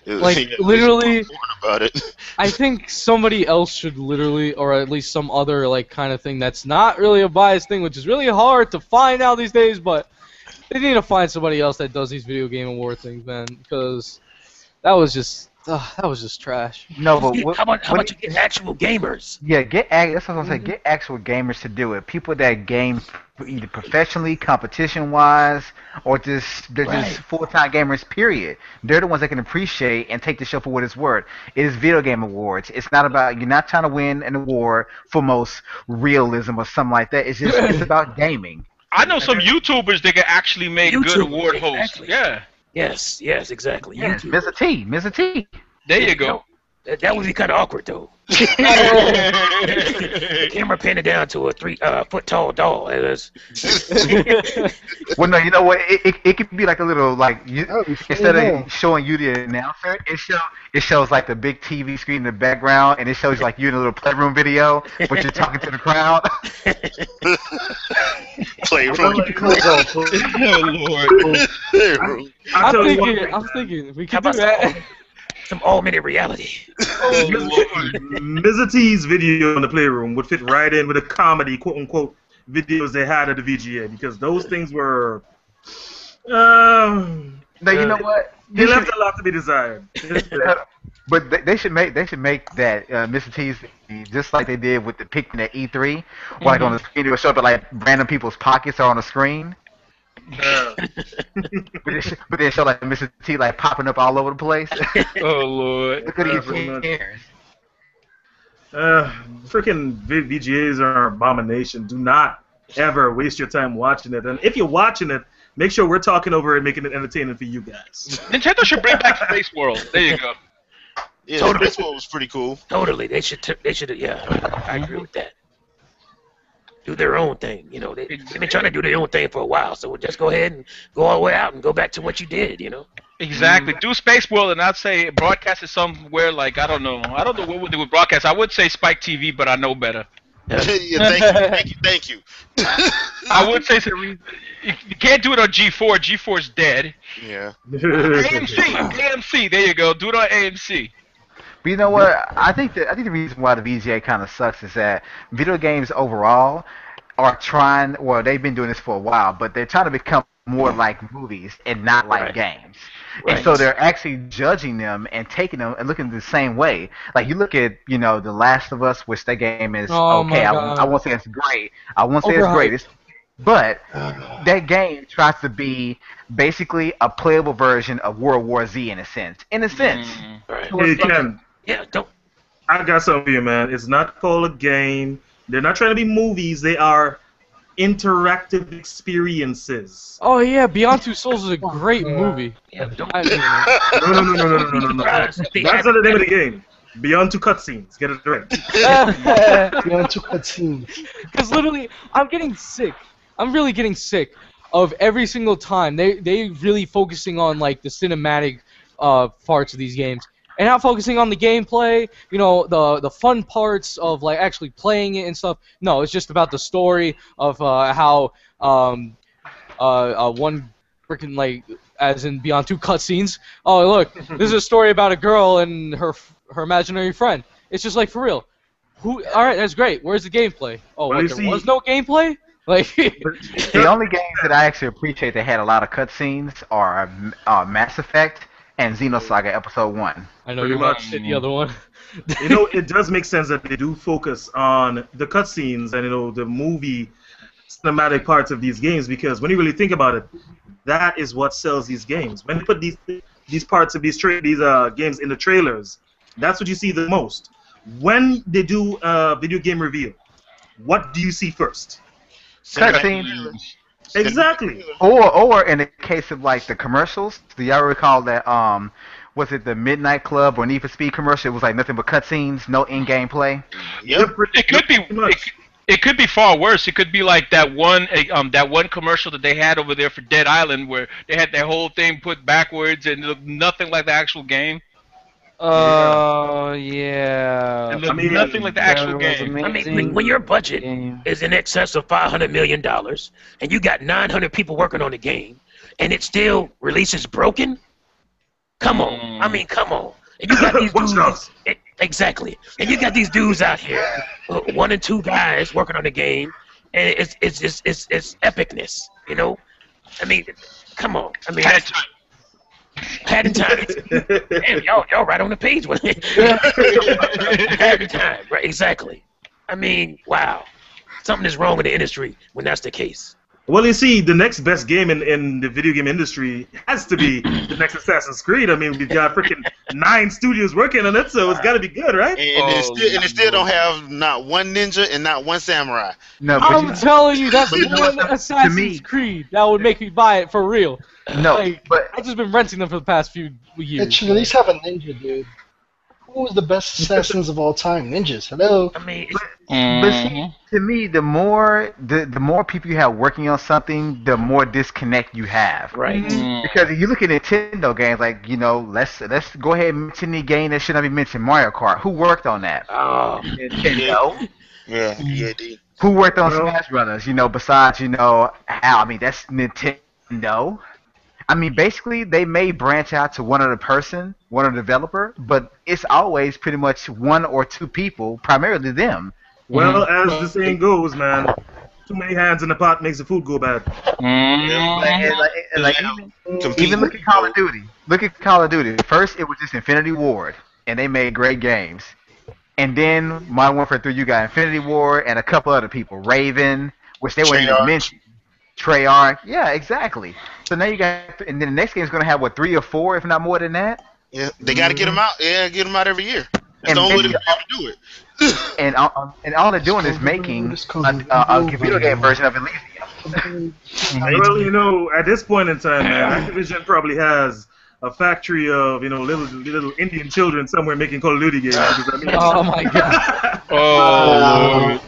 Literally, about it. I think somebody else should literally, or at least some other kind of thing that's not really a biased thing, which is really hard to find out these days, but they need to find somebody else that does these video game award things, man, because that was just trash. No, but how about you get actual gamers? Yeah, that's what I'm saying. Get actual gamers to do it. People that game either professionally, competition-wise, or they're just full-time gamers. Period. They're the ones that can appreciate and take the show for what it's worth. It is video game awards. It's not about you're not trying to win an award for most realism or something like that. It's about gaming. I know some YouTubers that can actually make good award hosts. Yeah. Yes, exactly. Yeah, Mr. T. There you go. That would be kind of awkward, though. The camera pinned it down to a 3-foot tall doll. Well, no, you know what? It could be like a little instead of showing you the announcer, it shows like the big TV screen in the background, and it shows like you in a little playroom video, but you're talking to the crowd. Playroom. Oh Lord. I'm thinking we can do that. Some augmented reality. Mr. T's video in the Playroom would fit right in with the comedy, quote-unquote, videos they had at the VGA, because those things were... Now, you know what? They left a lot to be desired. But they should make that Mr. T's just like they did with the picking at E3, like on the screen, they would show up like random people's pockets are on the screen. But they show like Mr. T popping up all over the place. Oh Lord! Look at these hairs. Freaking VGAs are an abomination. Do not ever waste your time watching it. And if you're watching it, make sure we're talking over it, making it entertaining for you guys. Nintendo should bring back Space World. There you go. Yeah, totally. Space World was pretty cool. Totally, they should. Yeah, I agree with that. Do their own thing, They've been trying to do their own thing for a while, so we'll just go ahead and go all the way out and go back to what you did, Exactly. Do Space World, and I'd say broadcast it somewhere like I don't know what would they would broadcast. I would say Spike TV, but I know better. Yeah, thank you. I would say you can't do it on G4. G4's dead. Yeah. AMC. There you go. Do it on AMC. But you know what? I think the reason why the VGA kind of sucks is that video games overall are trying. Well, they've been doing this for a while, but they're trying to become more like movies and not like Right. games. And Right. so they're actually judging them and taking them and looking the same way. Like you look at, The Last of Us, which that game is Oh okay. my I God. won't say it's great. I won't say it's great. But that game tries to be basically a playable version of World War Z in a sense. In a sense. Right. Hey, Ken, Yeah. Don't. I got something for you, man. It's not called a game. They're not trying to be movies. They are interactive experiences. Oh yeah, Beyond Two Souls is a great movie. Yeah. Don't. No. That's not the name of the game. Beyond Two Cutscenes. Get it right. Beyond Two Cutscenes. Because literally, I'm getting sick. I'm really getting sick of every single time they really focusing on like the cinematic parts of these games and not focusing on the gameplay. The fun parts of like actually playing it and stuff. No, it's just about the story of how one freaking like as in Beyond Two Cutscenes. Oh look, this is a story about a girl and her imaginary friend. It's just like for real. All right, that's great. Where's the gameplay? Oh, Well, what, you there see- was no gameplay? Like, The only games that I actually appreciate that had a lot of cutscenes are Mass Effect and Xenosaga Episode 1. I know Pretty you much. watched the other one. It does make sense that they do focus on the cutscenes and the movie cinematic parts of these games, because when you really think about it, that is what sells these games. When they put these parts of these games in the trailers, that's what you see the most. When they do a video game reveal, what do you see first? Cutscenes. Exactly. Or in the case of like the commercials, do y'all recall that was it the Midnight Club or Need for Speed commercial? It was like nothing but cutscenes, no in-game play. Yep. It could be. Pretty much. It could be far worse. It could be like that one commercial that they had over there for Dead Island, where they had their whole thing put backwards and it looked nothing like the actual game. Oh yeah. It looked I mean, nothing like the actual That was game. I mean, amazing. when your budget game. is in excess of $500 million and you got 900 people working on the game and it still releases broken, come on. I mean, come on. And you got these Watch dudes. Dogs. Exactly. And you got these dudes out here, one and two guys working on the game, and it's epicness, I mean, come on. I mean, Had time. had in time. Damn, y'all right on the page with it. Had in time, right? Exactly. I mean, wow. Something is wrong in the industry when that's the case. Well, you see, the next best game in the video game industry has to be the next Assassin's Creed. I mean, we've got freaking 9 studios working on it, so it's got to be good, right? And it still don't have not one ninja and not one samurai. No, but I'm telling you, that's the one me- Assassin's Creed that would make me buy it for real. no, Like, but I've just been renting them for the past few It years. should at least have a ninja, dude. Who was the best assassins of all time? Ninjas. Hello. I mean, But see, to me, the more people you have working on something, the more disconnect you have. right. Because if you look at Nintendo games, like let's go ahead and mention the game that should not be mentioned, Mario Kart. Who worked on that? Oh, Nintendo. Yeah, D. Who worked on Well- Smash Brothers? Besides Hal. I mean, that's Nintendo. I mean, basically, they may branch out to one other person, one other developer, but it's always pretty much one or two people, primarily them. Well, as the saying goes, man, too many hands in the pot makes the food go bad. Even look at Call of Duty. Look at Call of Duty. First, it was just Infinity Ward, and they made great games. And then Modern Warfare 3, you got Infinity Ward and a couple other people, Raven, which they weren't even Treyarch. mentioned. Treyarch, yeah, exactly. So now you got, and then the next game is going to have what, 3 or 4, if not more than that. Yeah, they got to get them out. Yeah, get them out every year. That's the only way to be able to do it. And all they're doing is making a video game version of Elysium. Well, at this point in time, man, Activision probably has a factory of little Indian children somewhere making Call of Duty games. Because, I mean, Oh my god. Oh.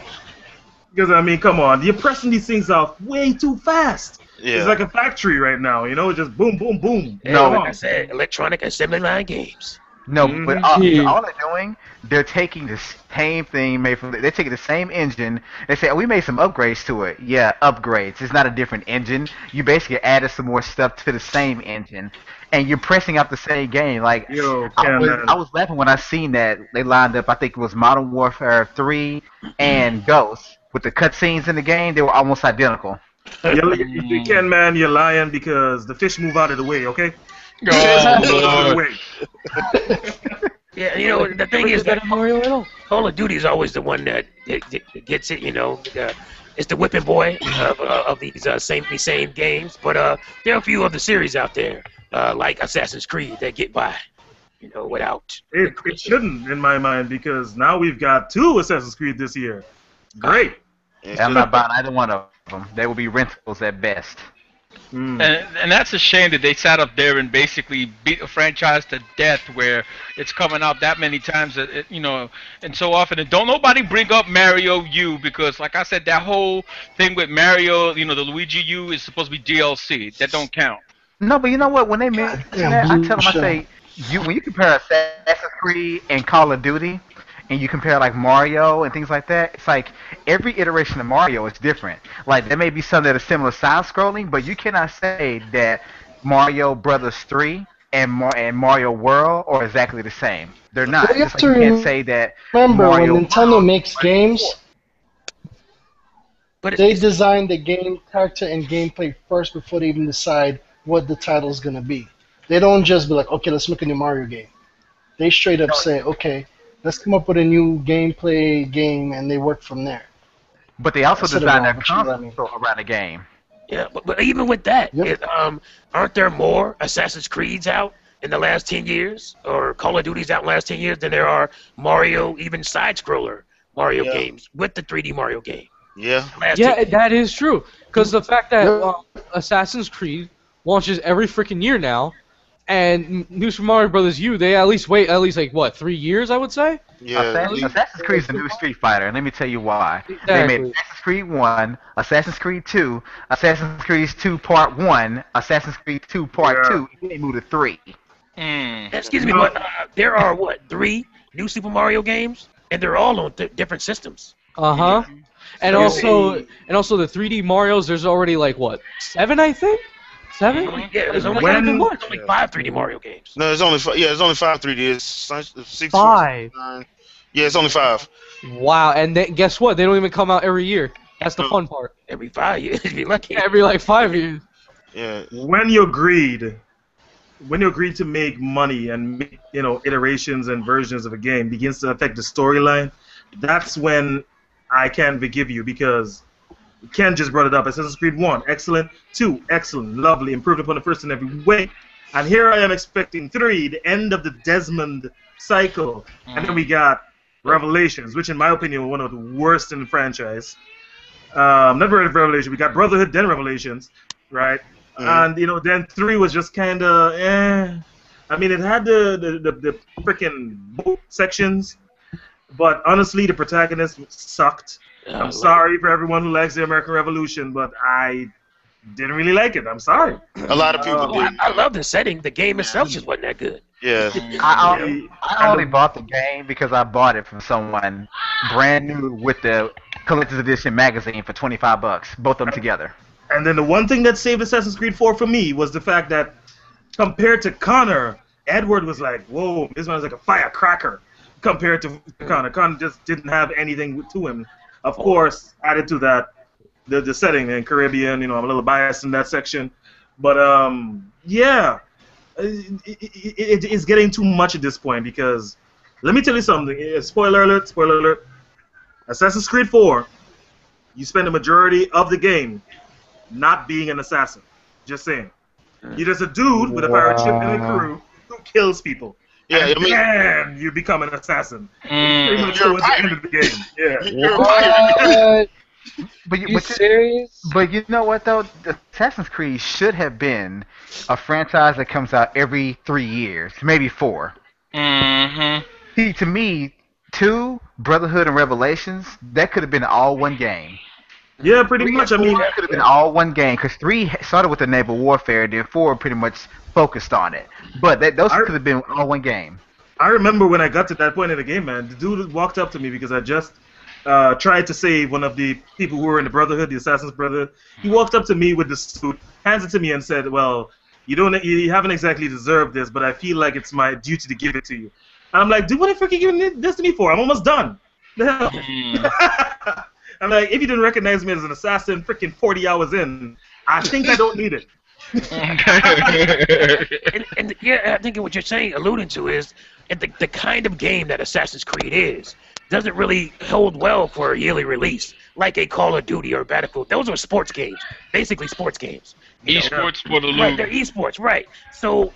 because I mean, come on, you're pressing these things off way too fast. Yeah. It's like a factory right now, just boom, boom, boom. No. Come like on. I said, electronic assembly line games. No, but Mhm. all they're doing, they're taking the same thing made from. They're taking the same engine. They say, oh, we made some upgrades to it. Yeah, upgrades. It's not a different engine. You basically added some more stuff to the same engine, and you're pressing out the same game. Like Yo, I Ken, was, man. I was laughing when I seen that they lined up. I think it was Modern Warfare 3 and Ghost with the cutscenes in the game. They were almost identical. Ken, man, you're lying because the fish move out of the way, okay? Oh, Move out of the Lord. way. Yeah, you know, the thing is that Mario at all. Call of Duty is always the one that gets it. You know, it's the whipping boy of these same games. But there are a few other series out there, like Assassin's Creed, that get by. You know, without. It shouldn't, in my mind, because now we've got 2 Assassin's Creed this year. Great. I'm not buying either one of them. They will be rentals at best. And that's a shame that they sat up there and basically beat a franchise to death, where it's coming out that many times that you know, and so often. And don't nobody bring up Mario U, because, like I said, that whole thing with Mario, you know, the Luigi U is supposed to be DLC. That don't count. No, but you know what? When they mention that, I tell them, I say, when you compare Assassin's Creed and Call of Duty, and you compare like Mario and things like that, it's like every iteration of Mario is different. Like there may be some that are similar side scrolling, but you cannot say that Mario Brothers 3 and Mario World are exactly the same. They're not. Well, you Just have like to you can't say that remember when Mario Nintendo makes games, But they design the game character and gameplay first before they even decide what the title is gonna be. They don't just be like, okay, let's make a new Mario game. They straight up say, okay, let's come up with a new gameplay game, and they work from there. But they also I said it design their wrong, but you know what I console around the game. yeah, but even with that, Yep. aren't there more Assassin's Creeds out in the last 10 years, or Call of Duty's out in the last 10 years than there are Mario, even side-scroller Mario games with the 3D Mario game? Yeah. Last Yeah, 10 that is true. Because the fact that Assassin's Creed launches every freaking year now, and New Super Mario Brothers U, they at least wait like what, 3 years, I would say. Yeah. Assassin's Creed is the new Street Fighter, and let me tell you why. They Exactly. made Assassin's Creed 1, Assassin's Creed 2, Assassin's Creed 2 Part 1, Assassin's Creed 2 Part 2, and they moved to 3. Excuse me, but there are what, 3 new Super Mario games, and they're all on different systems. Uh-huh. And also the 3D Marios, there's already like what, 7, I think? 7? Yeah, there's only, Not even much. there's only 5 3D Mario games. No, it's only 5. Yeah, it's only 5 3D. It's 6, 5. 9. Yeah, it's only 5. Wow, and then guess what? They don't even come out every year. That's the fun part. Every 5 years, if you're lucky. Every like 5 years. Yeah. When you agreed to make money and make, you know, iterations and versions of a game begins to affect the storyline, that's when I can forgive you, because Ken just brought it up. Assassin's Creed 1, excellent. 2, excellent, lovely, improved upon the first in every way. And here I am expecting 3, the end of the Desmond cycle. And then we got Revelations, which in my opinion were one of the worst in the franchise. Not Revelation, we got Brotherhood, then Revelations, right? And, you know, then 3 was just kind of, I mean, it had the freaking boat sections, but honestly, the protagonist sucked. I'm sorry for everyone who likes the American Revolution, but I didn't really like it. I'm sorry. A lot of people did. I love the setting. The game itself just wasn't that good. Yeah. I only bought the game because I bought it from someone brand new with the collector's edition magazine for $25, both of them together. And then the one thing that saved Assassin's Creed 4 for me was the fact that compared to Connor, Edward was like, whoa, this man's like a firecracker compared to Connor. Connor just didn't have anything to him. Of course, added to that, the setting in Caribbean, you know, I'm a little biased in that section. But, yeah, it is getting too much at this point, because let me tell you something. Spoiler alert. Assassin's Creed 4, you spend the majority of the game not being an assassin. Just saying. You're just a dude with a pirate ship and a crew who kills people. Yeah, and I mean, then you become an assassin. Pretty much You're a towards the end pirate. of the game. Yeah. You're a pirate. But You serious? But you know what though? Assassin's Creed should have been a franchise that comes out every 3 years, maybe 4. See, to me, 2, Brotherhood and Revelations, that could have been all one game. Yeah, pretty much. I mean, that could have been all one game, because 3 started with the naval warfare, then 4 pretty much focused on it. But those could have been all one game. I remember when I got to that point in the game, man. The dude walked up to me because I just tried to save one of the people who were in the Brotherhood, the Assassin's Brotherhood. He walked up to me with the suit, hands it to me, and said, "Well, you haven't exactly deserved this, but I feel like it's my duty to give it to you." And I'm like, "Dude, what are you freaking giving this to me for? I'm almost done." The hell? I'm like, if you didn't recognize me as an assassin, freaking 40 hours in, I think I don't need it. and yeah, I think what you're saying, alluding to, is the kind of game that Assassin's Creed is doesn't really hold well for a yearly release, like a Call of Duty or Battlefield. Those are sports games, basically sports games. Esports for the Right, loot. they're esports, right? So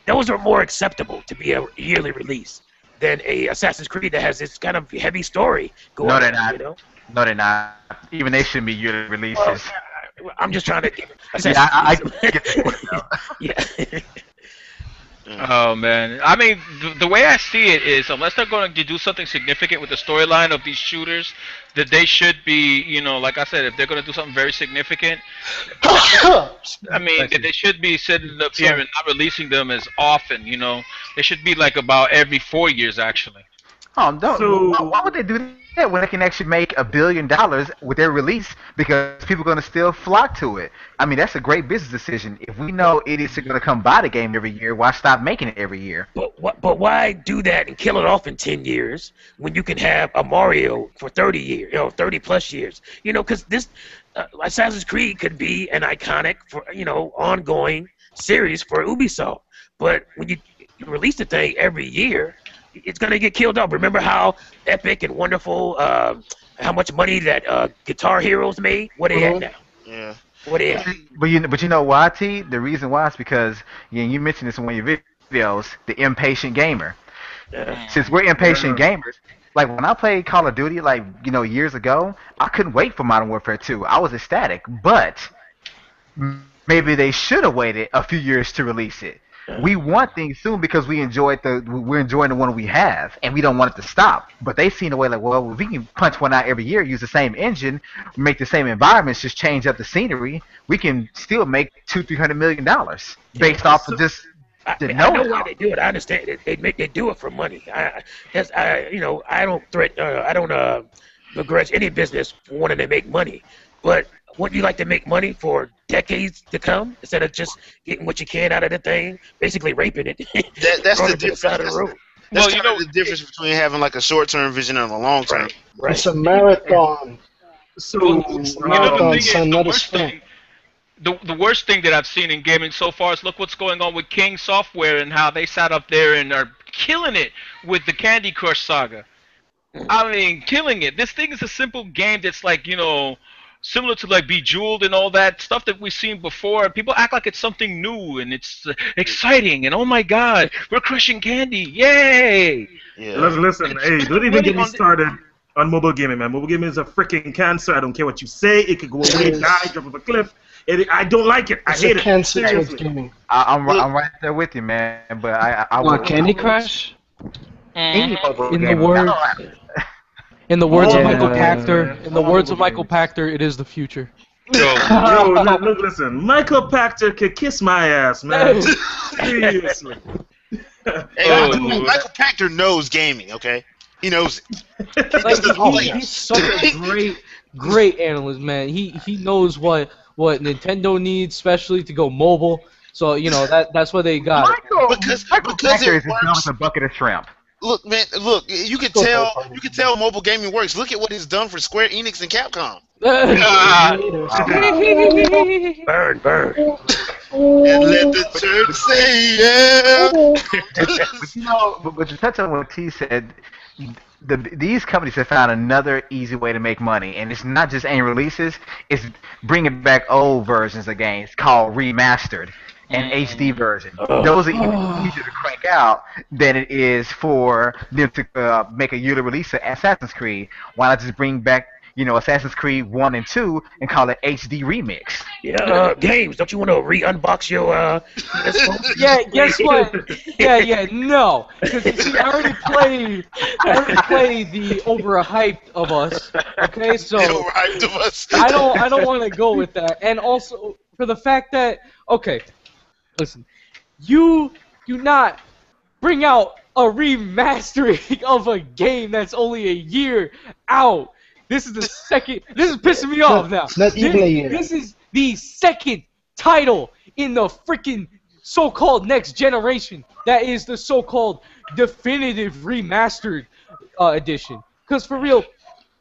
those are more acceptable to be a yearly release than a Assassin's Creed that has this kind of heavy story going on. No, they're not. You know? No, they're not. Even they shouldn't be yearly releases. I'm just trying to give Yeah, I Assassin's get the point now. Yeah. Oh man, I mean, the way I see it is, unless they're going to do something significant with the storyline of these shooters, that they should be, you know, like I said, if they're going to do something very significant, I mean, that they should be sitting up here and not releasing them as often. You know, they should be like about every 4 years, actually. Oh, don't. So- Why would they do that when they can actually make $1 billion with their release? Because people are going to still flock to it. I mean, that's a great business decision. If we know idiots are going to come buy the game every year, why stop making it every year? But why do that and kill it off in 10 years when you can have a Mario for 30 years, 30 plus years? You know, because this Assassin's Creed could be an iconic, for ongoing series for Ubisoft. But when you release the thing every year, it's gonna get killed off. Remember how epic and wonderful, how much money that Guitar Heroes made? What they at now? Yeah. What they at? But you know why, T? The reason why is because you mentioned this in one of your videos, the impatient gamer. Since we're impatient gamers, like when I played Call of Duty, like years ago, I couldn't wait for Modern Warfare 2. I was ecstatic, but maybe they should have waited a few years to release it. We want things soon because we're enjoying the one we have, and we don't want it to stop. But they seen a way like, well, if we can punch one out every year, use the same engine, make the same environments, just change up the scenery, we can still make $200-300 million based off of just the I know know-how. why they do it. I understand it. They do it for money. I don't begrudge any business for wanting to make money, but wouldn't you like to make money for decades to come instead of just getting what you can out of the thing, basically raping it? That's throwing the it to difference. side of the road. That's Well, you kind of know, the difference between having like a short-term vision and a long-term. Right. It's a marathon. So, Well, the Marathon, thing is, son, the not a worst sprint. thing- the worst thing that I've seen in gaming so far is look what's going on with King Software and how they sat up there and are killing it with the Candy Crush saga. I mean, killing it. This thing is a simple game that's like, similar to like Bejeweled and all that stuff that we've seen before. People act like it's something new and it's exciting and oh my god, we're crushing candy, yay! Yeah. listen, hey, don't even get me started on mobile gaming, man. Mobile gaming is a freaking cancer. I don't care what you say. It could go away, die, jump off a cliff. I don't like it. I It's hate a it. cancer towards Seriously. gaming. I'm right there with you, man. But I What, would Candy Crush? any mobile In the game. words- In the words of Yeah. Michael Pachter, it is the future. Yo, look, listen. Michael Pachter could kiss my ass, man. Seriously. Hey, Michael Pachter knows gaming, okay? He knows it. Like, he's such a great analyst, man. He knows what Nintendo needs, especially to go mobile. So that's what they got. Because Pachter it is as dumb works. as a bucket of shrimp. Look, man, you can tell mobile gaming works. Look at what it's done for Square Enix and Capcom. Burn. And let the church say yeah. But to touch on what T said, these companies have found another easy way to make money, and it's not just annual releases; it's bringing back old versions of games called remastered and HD version. Those are even easier to crank out than it is for them to make a yearly release of Assassin's Creed. Why not just bring back Assassin's Creed 1 and 2 and call it HD Remix? Yeah, games. Don't you want to re-unbox your PS4? Yeah, guess what? No. Because I already played the overhyped of us. Okay, so They overhyped of us. I don't want to go with that. And also for the fact that listen, you do not bring out a remastering of a game that's only a year out. This is the second. This is pissing me off now. Not even a year. This is the second title in the freaking so-called next generation that is the so-called definitive remastered edition. Because for real,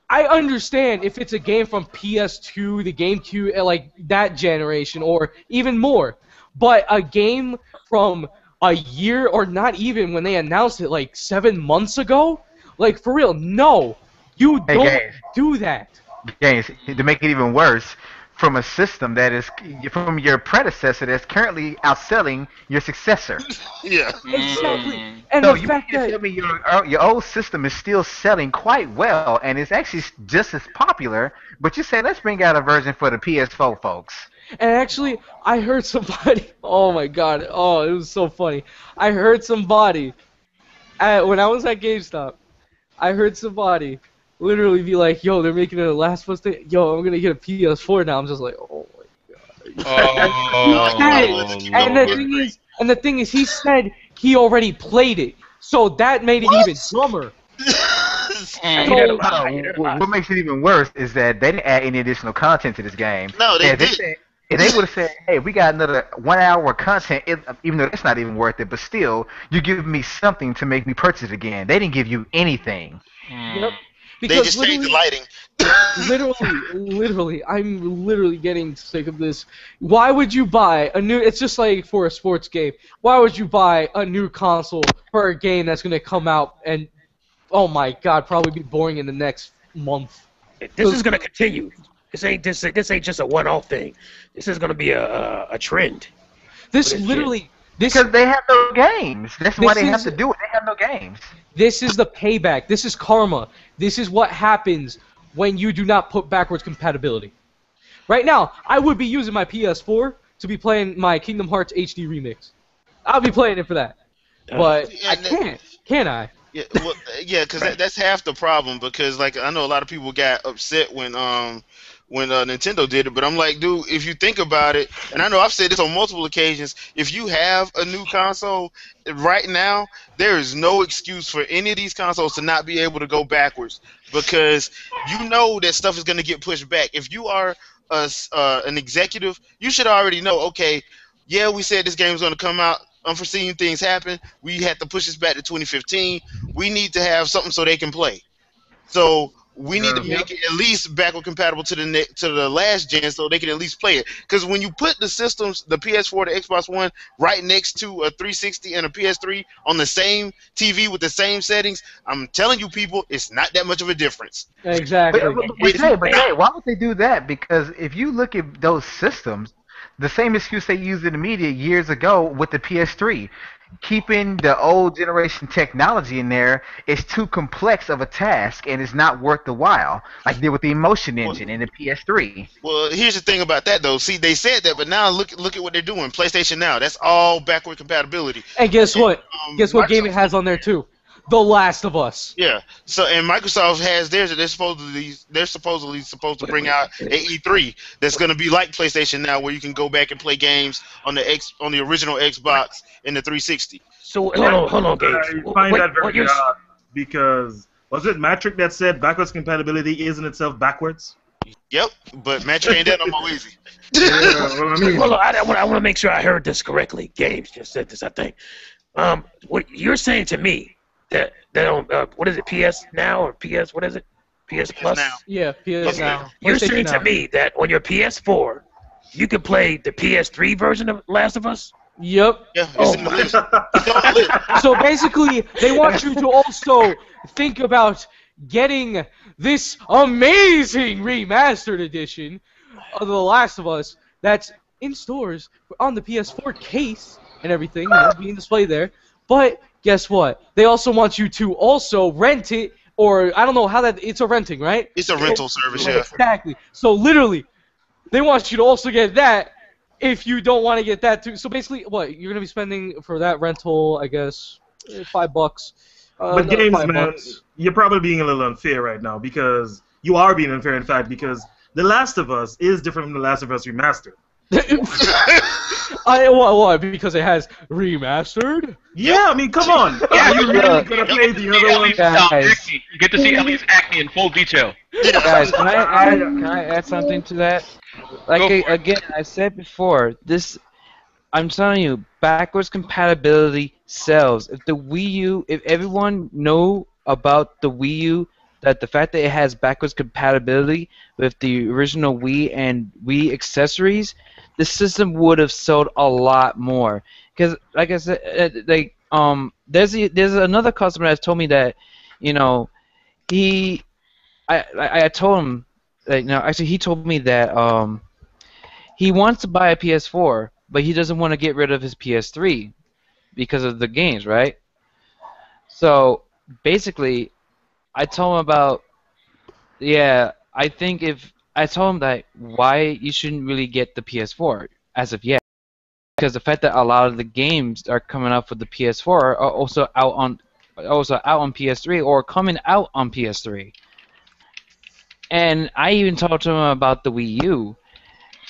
I understand if it's a game from PS2, the GameCube, like that generation, or even more. But a game from a year, or not even when they announced it like 7 months ago, like for real, no. You don't do that. Games, to make it even worse, from a system that is from your predecessor that's currently outselling your successor. Yeah. Exactly. And So the you fact mean to that tell me your old system is still selling quite well and it's actually just as popular, but you say let's bring out a version for the PS4 folks. And actually, I heard somebody. Oh my god! Oh, it was so funny. I heard somebody when I was at GameStop. I heard somebody literally be like, "Yo, they're making it a Last of Us thing. Yo, I'm gonna get a PS4 now." I'm just like, "Oh my god." And the thing is, he said he already played it, so that made it even dumber. What makes it even worse is that they didn't add any additional content to this game. No, they did. If they would have said, "Hey, we got another 1 hour of content," even though it's not even worth it, but still, you give me something to make me purchase it again. They didn't give you anything. Yep. They just changed the lighting. literally, I'm literally getting sick of this. Why would you buy a new? It's just like for a sports game. Why would you buy a new console for a game that's gonna come out and, oh my god, probably be boring in the next month? This is gonna continue. This ain't just a one-off thing. This is gonna be a trend. This literally. Because they have no games. That's why they have to do it. They have no games. This is the payback. This is karma. This is what happens when you do not put backwards compatibility. Right now, I would be using my PS4 to be playing my Kingdom Hearts HD remix. I'll be playing it for that. But I can't. Can I? Yeah, well, yeah, because that's half the problem. Because like I know a lot of people got upset when Nintendo did it, but I'm like, dude, if you think about it, and I know I've said this on multiple occasions, if you have a new console right now, there is no excuse for any of these consoles to not be able to go backwards, because you know that stuff is going to get pushed back. If you are an executive, you should already know, okay, yeah, we said this game is going to come out, unforeseen things happen, we had to push this back to 2015, we need to have something so they can play. So we need to make it at least backward compatible to the last gen, so they can at least play it. Because when you put the systems, the PS4, the Xbox One, right next to a 360 and a PS3 on the same TV with the same settings, I'm telling you, people, it's not that much of a difference. Exactly. But hey, why would they do that? Because if you look at those systems, the same excuse they used in the media years ago with the PS3. Keeping the old generation technology in there is too complex of a task and it's not worth the while, like they did with the Emotion Engine in the PS3. Well, here's the thing about that though. See, they said that, but now look at what they're doing. PlayStation Now, that's all backward compatibility. And guess what? Guess what game it has on there too? The Last of Us. Yeah. So and Microsoft has theirs that they're supposedly supposed to bring out a E3 that's going to be like PlayStation Now, where you can go back and play games on the original Xbox and the 360. So hold on, Gabe. I find that very odd because was it Matrick that said backwards compatibility is in itself backwards? Yep, but Matrick ain't that no more easy. Yeah, well, I mean, Hold on, I want to make sure I heard this correctly. Gabe just said this, I think. What you're saying to me? That on what is it? PS Now or PS? What is it? PS Plus. Now. Yeah, PS Now. You're saying Now. to me that on your PS4, you can play the PS3 version of Last of Us? Yep. Yeah, it's in the list. It's on the list. So basically, they want you to also think about getting this amazing remastered edition of The Last of Us that's in stores on the PS4 case and everything, you know, being displayed there. But guess what? They also want you to also rent it, or I don't know how that. It's a renting, right? It's a rental service, yeah. Exactly. So literally, they want you to also get that if you don't want to get that too. So basically, what you're gonna be spending for that rental? I guess $5. But games, $5. man, you're probably being a little unfair right now because you are being unfair, in fact, because The Last of Us is different from The Last of Us Remastered. Why? Because it has remastered? Yeah, I mean, come on. Yeah, Are you really gonna play the other one? Guys. You get to see Ellie's acne in full detail. Guys, can I add something to that? Like Go for it. again, I said before, this I'm telling you, backwards compatibility sells. If the Wii U, if everyone know about the Wii U, that the fact that it has backwards compatibility with the original Wii and Wii accessories, the system would have sold a lot more. Because, like I said, there's another customer that's told me that, you know, I told him, like, no, actually he told me that he wants to buy a PS4, but he doesn't want to get rid of his PS3 because of the games, right? So basically, I told him about, yeah, I think if I told him that why you shouldn't really get the PS4 as of yet, because the fact that a lot of the games are coming out for the PS4 are also out on PS3 or coming out on PS3. And I even talked to him about the Wii U,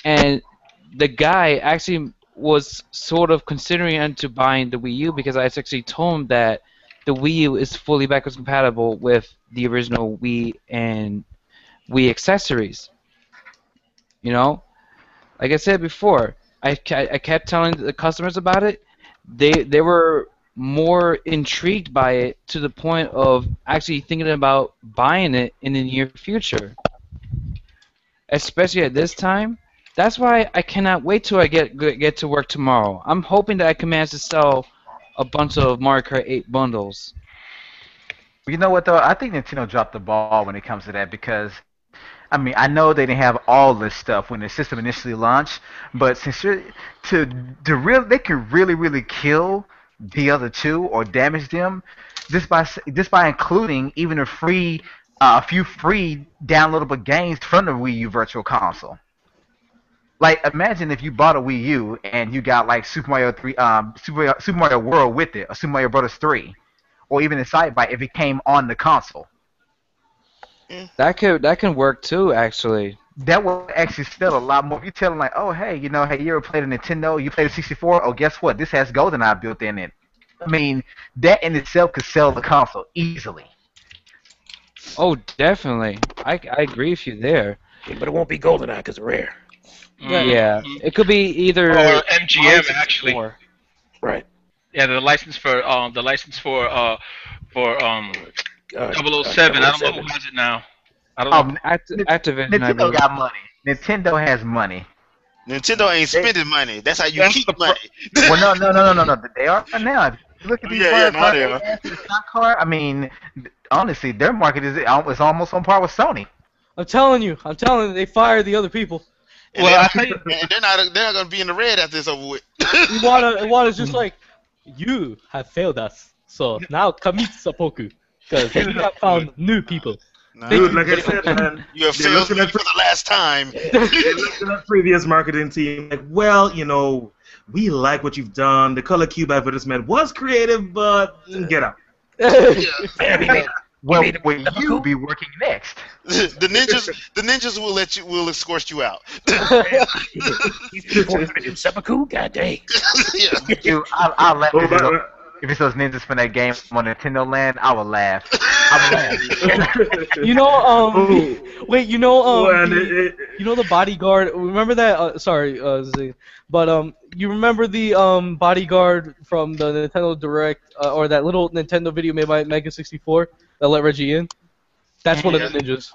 and the guy actually was sort of considering into buying the Wii U because I actually told him that the Wii U is fully backwards compatible with the original Wii and Wii accessories. You know, like I said before, I kept telling the customers about it. They were more intrigued by it to the point of actually thinking about buying it in the near future. Especially at this time. That's why I cannot wait till I get to work tomorrow. I'm hoping that I can manage to sell a bunch of Mario Kart 8 bundles. You know what though? I think Nintendo dropped the ball when it comes to that because, I mean, I know they didn't have all this stuff when the system initially launched, but since they can really kill the other two or damage them just by including even a few free downloadable games from the Wii U Virtual Console. Like, imagine if you bought a Wii U and you got like Super Mario World with it, or Super Mario Brothers 3, or even Excitebike if it came on the console. That can work too, actually. That would actually sell a lot more. If you tell them like, oh hey, you ever played a Nintendo? You played a 64? Oh, guess what? This has GoldenEye built in it. I mean, that in itself could sell the console easily. Oh, definitely. I agree with you there. Yeah, but it won't be GoldenEye because it's rare. Yeah, it could be either or MGM actually. Right. Yeah, the license for 007. I don't know who has it now. I don't know. Activision. Nintendo got money. Nintendo has money. Nintendo ain't spending money. That's how you keep money. Well, no. They are now. If you look at these stock car. I mean, honestly, their market is almost on par with Sony. I'm telling you, they fired the other people. And well, I tell you, and they're not gonna be in the red after it's over with. Iwata's just like, you have failed us, so now commit seppuku, because we have found new people. Nah. Dude, like I said, man, you have failed me for the last time. They're looking at previous marketing team, like, well, we like what you've done. The Color Cube advertisement was creative, but get out. Well, will you be working next? The ninjas will escort you out. These people are gonna do seppuku? God dang. Yeah. I'll laugh if it's those ninjas from that game on Nintendo Land. I will laugh. The bodyguard. Remember that? Sorry, Z. But you remember the bodyguard from the Nintendo Direct or that little Nintendo video made by Mega 64 that let Reggie in? That's one of the ninjas.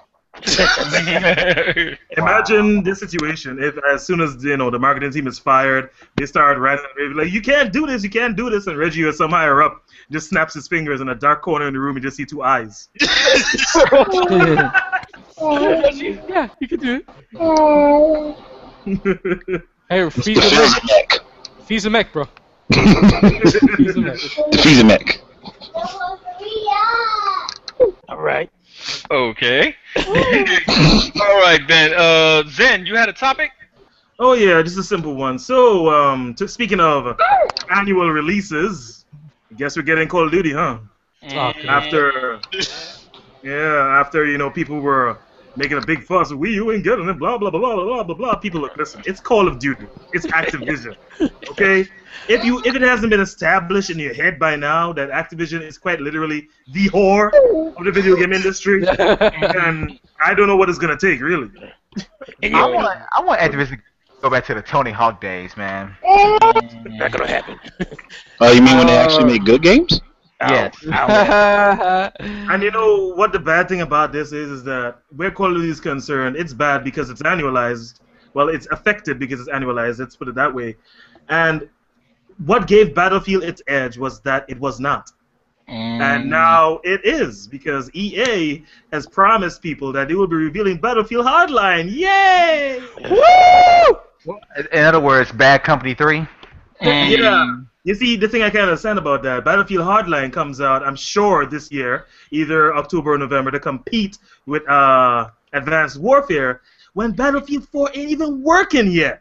Imagine this situation if, as soon as the marketing team is fired, they start writing like, "You can't do this, and Reggie is some higher up just snaps his fingers in a dark corner in the room and just see two eyes. Yeah, you can do it. Hey, Fisa Mech, bro. Fisa Mech. All right. Okay. All right, then. Zen, you had a topic? Oh yeah, just a simple one. So, speaking of annual releases, I guess we're getting Call of Duty, huh? After people were making a big fuss. You ain't getting it. Blah blah blah blah blah blah blah. People look. Listen, it's Call of Duty. It's Activision. Okay. If it hasn't been established in your head by now that Activision is quite literally the whore of the video game industry, then I don't know what it's gonna take, really. I want Activision to go back to the Tony Hawk days, man. Not gonna happen. Oh, you mean when they actually make good games? Yes. And you know what the bad thing about this is that where Call of Duty is concerned, it's bad because it's annualized. Well, it's affected because it's annualized. Let's put it that way. And what gave Battlefield its edge was that it was not. And now it is, because EA has promised people that they will be revealing Battlefield Hardline. Yay! Woo! In other words, Bad Company 3? Yeah. You see, the thing I can't understand about that, Battlefield Hardline comes out, I'm sure, this year, either October or November, to compete with Advanced Warfare, when Battlefield 4 ain't even working yet.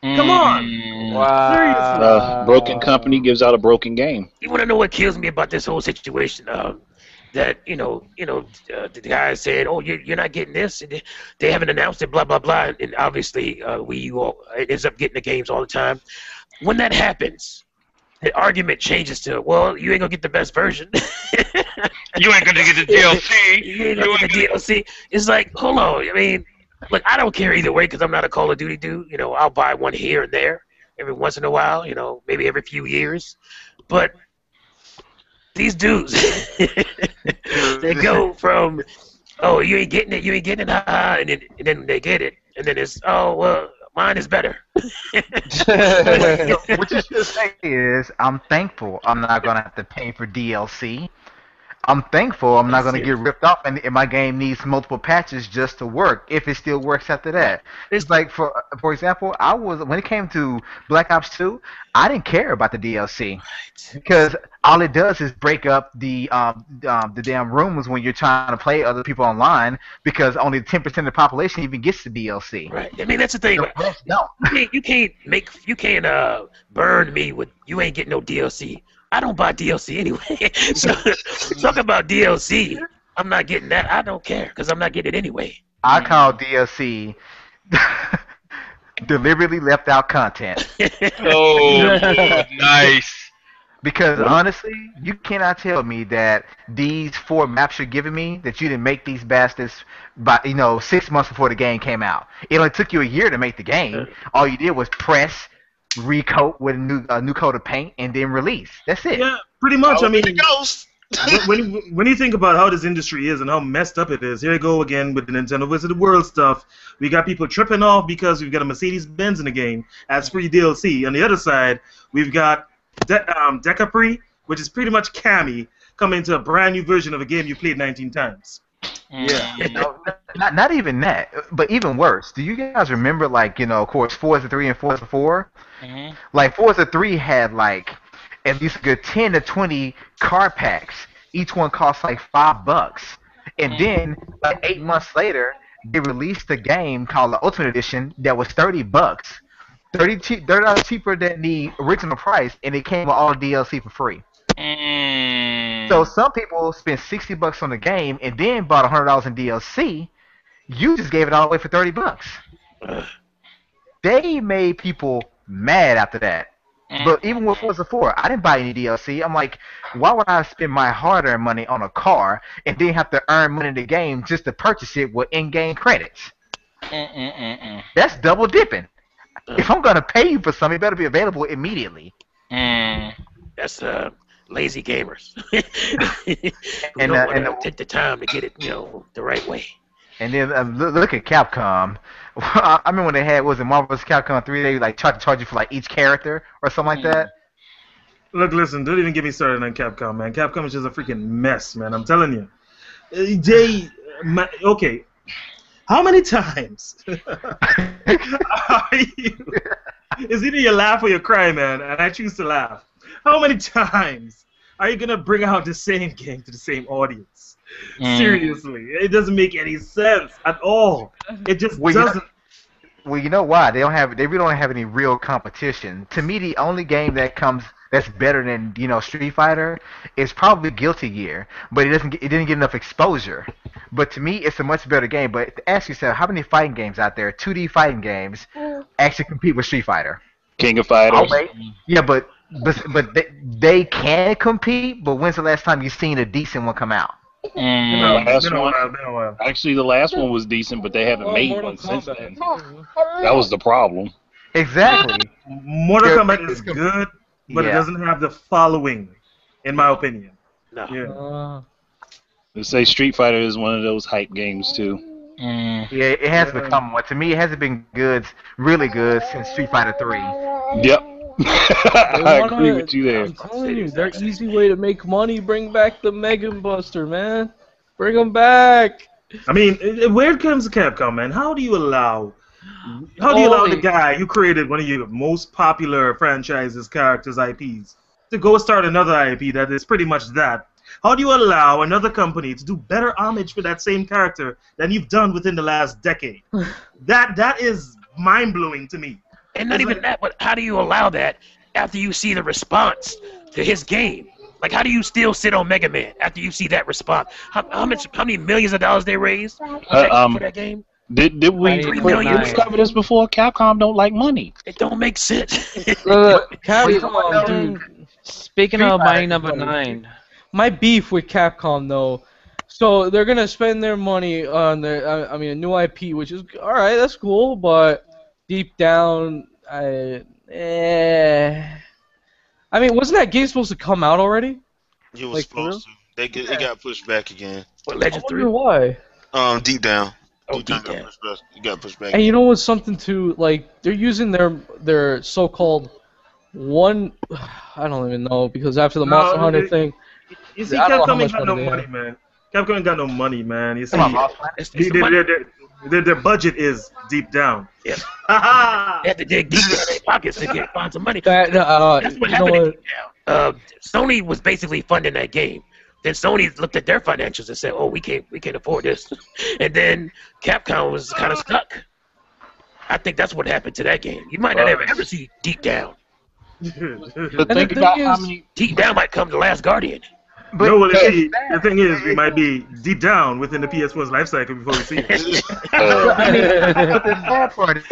Come on. Wow. Seriously. Broken company gives out a broken game. You want to know what kills me about this whole situation? That the guy said, "Oh, you're not getting this," and they haven't announced it. Blah blah blah. And obviously, we all ends up getting the games all the time. When that happens, the argument changes to, "Well, you ain't gonna get the best version. You ain't gonna get the DLC. You ain't gonna get the DLC." It's like, hold on. I mean, look, I don't care either way because I'm not a Call of Duty dude. You know, I'll buy one here and there every once in a while. You know, maybe every few years, but these dudes, they go from, "Oh, you ain't getting it, haha," and then they get it, and then it's, "Oh, well, mine is better." What you should say is, I'm thankful I'm not going to have to pay for DLC. I'm thankful I'm not going to get ripped off, and my game needs multiple patches just to work, if it still works after that. It's like, for example, when it came to Black Ops 2, I didn't care about the DLC because all it does is break up the damn rooms when you're trying to play other people online, because only 10% of the population even gets the DLC. Right. I mean, that's the thing. No. You can't burn me with, "You ain't getting no DLC." I don't buy DLC anyway. So talk about DLC. I'm not getting that. I don't care because I'm not getting it anyway. I call DLC deliberately left out content. Oh, nice. Because honestly, you cannot tell me that these 4 maps you're giving me, that you didn't make these bastards by 6 months before the game came out. It only took you a year to make the game. All you did was press, recoat with a new coat of paint, and then release. That's it. Yeah, pretty much. I mean, It goes. when you think about how this industry is and how messed up it is, here we go again with the Nintendo Wizard of the World stuff. We got people tripping off because we've got a Mercedes-Benz in the game as free DLC. On the other side, we've got Decapre, which is pretty much Cammy, coming to a brand new version of a game you played 19 times. Yeah. Not even that, but even worse. Do you guys remember, of course, Forza 3 and Forza 4? Mm-hmm. Like, Forza 3 had, at least a good 10 to 20 car packs. Each one cost, $5. And then, 8 months later, they released a game called the Ultimate Edition that was $30. $30 cheaper than the original price, and it came with all the DLC for free. So some people spent $60 on the game and then bought $100 in DLC. You just gave it all away for $30. They made people mad after that. But even with Forza 4, I didn't buy any DLC. I'm like, why would I spend my hard-earned money on a car and then have to earn money in the game just to purchase it with in-game credits? That's double dipping. If I'm gonna pay you for something, it better be available immediately. That's lazy gamers. And take the time to get it, the right way. And then look at Capcom. I remember when they had, was it Marvel's Capcom 3? They tried to charge you for each character or something like that. Look, listen, don't even get me started on Capcom, man. Capcom is just a freaking mess, man. I'm telling you. Okay. How many times are you? It's either you laugh or you cry, man, and I choose to laugh. How many times are you gonna bring out the same game to the same audience? Seriously, it doesn't make any sense at all. It just doesn't. Well, you know why? They really don't have any real competition. To me, the only game that comes that's better than Street Fighter is probably Guilty Gear, but it didn't get enough exposure. But to me, it's a much better game. But ask yourself, how many fighting games out there, 2D fighting games, actually compete with Street Fighter? King of Fighters. Yeah, but they can compete. But when's the last time you've seen a decent one come out? The last one. Been a while. Actually, the last one was decent, but they haven't made Mortal one since Kombat. then. That was the problem. Exactly. Mortal Kombat is good, but it Yeah. doesn't have the following, in my opinion. No. Yeah. They say Street Fighter is one of those hype games too. Yeah, it has become one. To me, it hasn't been good, really good, since Street Fighter 3. Yep. I agree with you there. I'm telling you, their easy way to make money, bring back the Mega Buster, man. Bring them back. I mean, where comes Capcom, man? How do you allow the guy you created one of your most popular franchises, characters, IPs, to go start another IP that is pretty much that? How do you allow another company to do better homage for that same character than you've done within the last decade? That is mind-blowing to me. And not even that, but how do you allow that after you see the response to his game? Like, how do you still sit on Mega Man after you see that response? How many millions of dollars they raised for that game? Did we cover this before? Capcom don't like money. It don't make sense. Capcom, dude. Speaking of Mighty Number 9. My beef with Capcom, though, so they're gonna spend their money on a new IP, which is alright, that's cool, but deep down, I mean, wasn't that game supposed to come out already? It was supposed to. It got pushed back again. What, Legend I 3? wonder why. Deep down. Oh, Deep Down. It got pushed back. And you know what's something too? Like, they're using their so-called I don't even know, because after the Monster Hunter thing, You see, I don't know how Capcom much ain't got no money they money, have. man. Capcom ain't got no money, man. You see, It's the money. their budget is deep down. Yeah. They had to dig deep in their pockets to find some money. That's What happened? Sony was basically funding that game. Then Sony looked at their financials and said, "Oh, we can't afford this." And then Capcom was kind of stuck. I think that's what happened to that game. You might not ever see Deep Down. But think about how many. Deep Down might come to Last Guardian. But No, well, the thing is, we might be deep down within the PS4's life cycle before we see it. but the sad part is,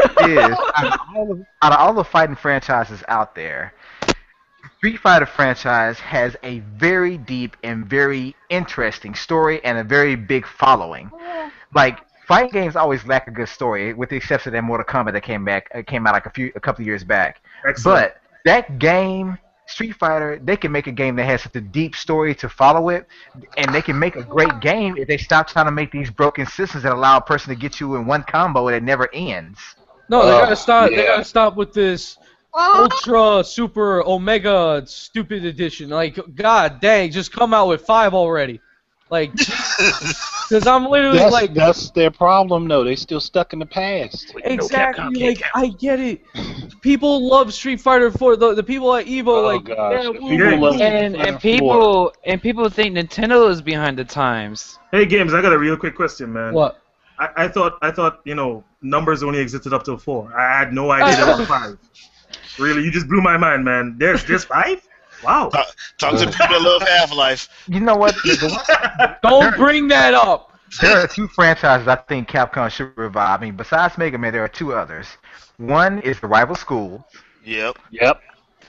out of all the fighting franchises out there, Street Fighter franchise has a very deep and very interesting story and a very big following. Like, fighting games always lack a good story, with the exception of that Mortal Kombat that came out like a couple of years back. Excellent. But that game, Street Fighter, they can make a game that has such a deep story to follow it, and they can make a great game if they stop trying to make these broken systems that allow a person to get you in one combo and it never ends. No, they gotta stop. yeah. They gotta stop with this Ultra Super Omega stupid edition. Like, god dang, just come out with 5 already. Like, because I'm literally That's their problem, though. They still stuck in the past. exactly. Like, I get it. People love Street Fighter 4. The people at Evo, Oh, like, gosh. yeah, The woo, people woo, love woo. Street And Fighter people think Nintendo is behind the times. Hey, Games, I got a real quick question, man. What? I thought numbers only existed up to 4. I had no idea there was 5. Really, you just blew my mind, man. There's 5? Wow. Talk to the people that love Half-Life. You know what? Don't bring that up. There are 2 franchises I think Capcom should revive. I mean, besides Mega Man, there are 2 others. One is the Rival School, Yep. Yep.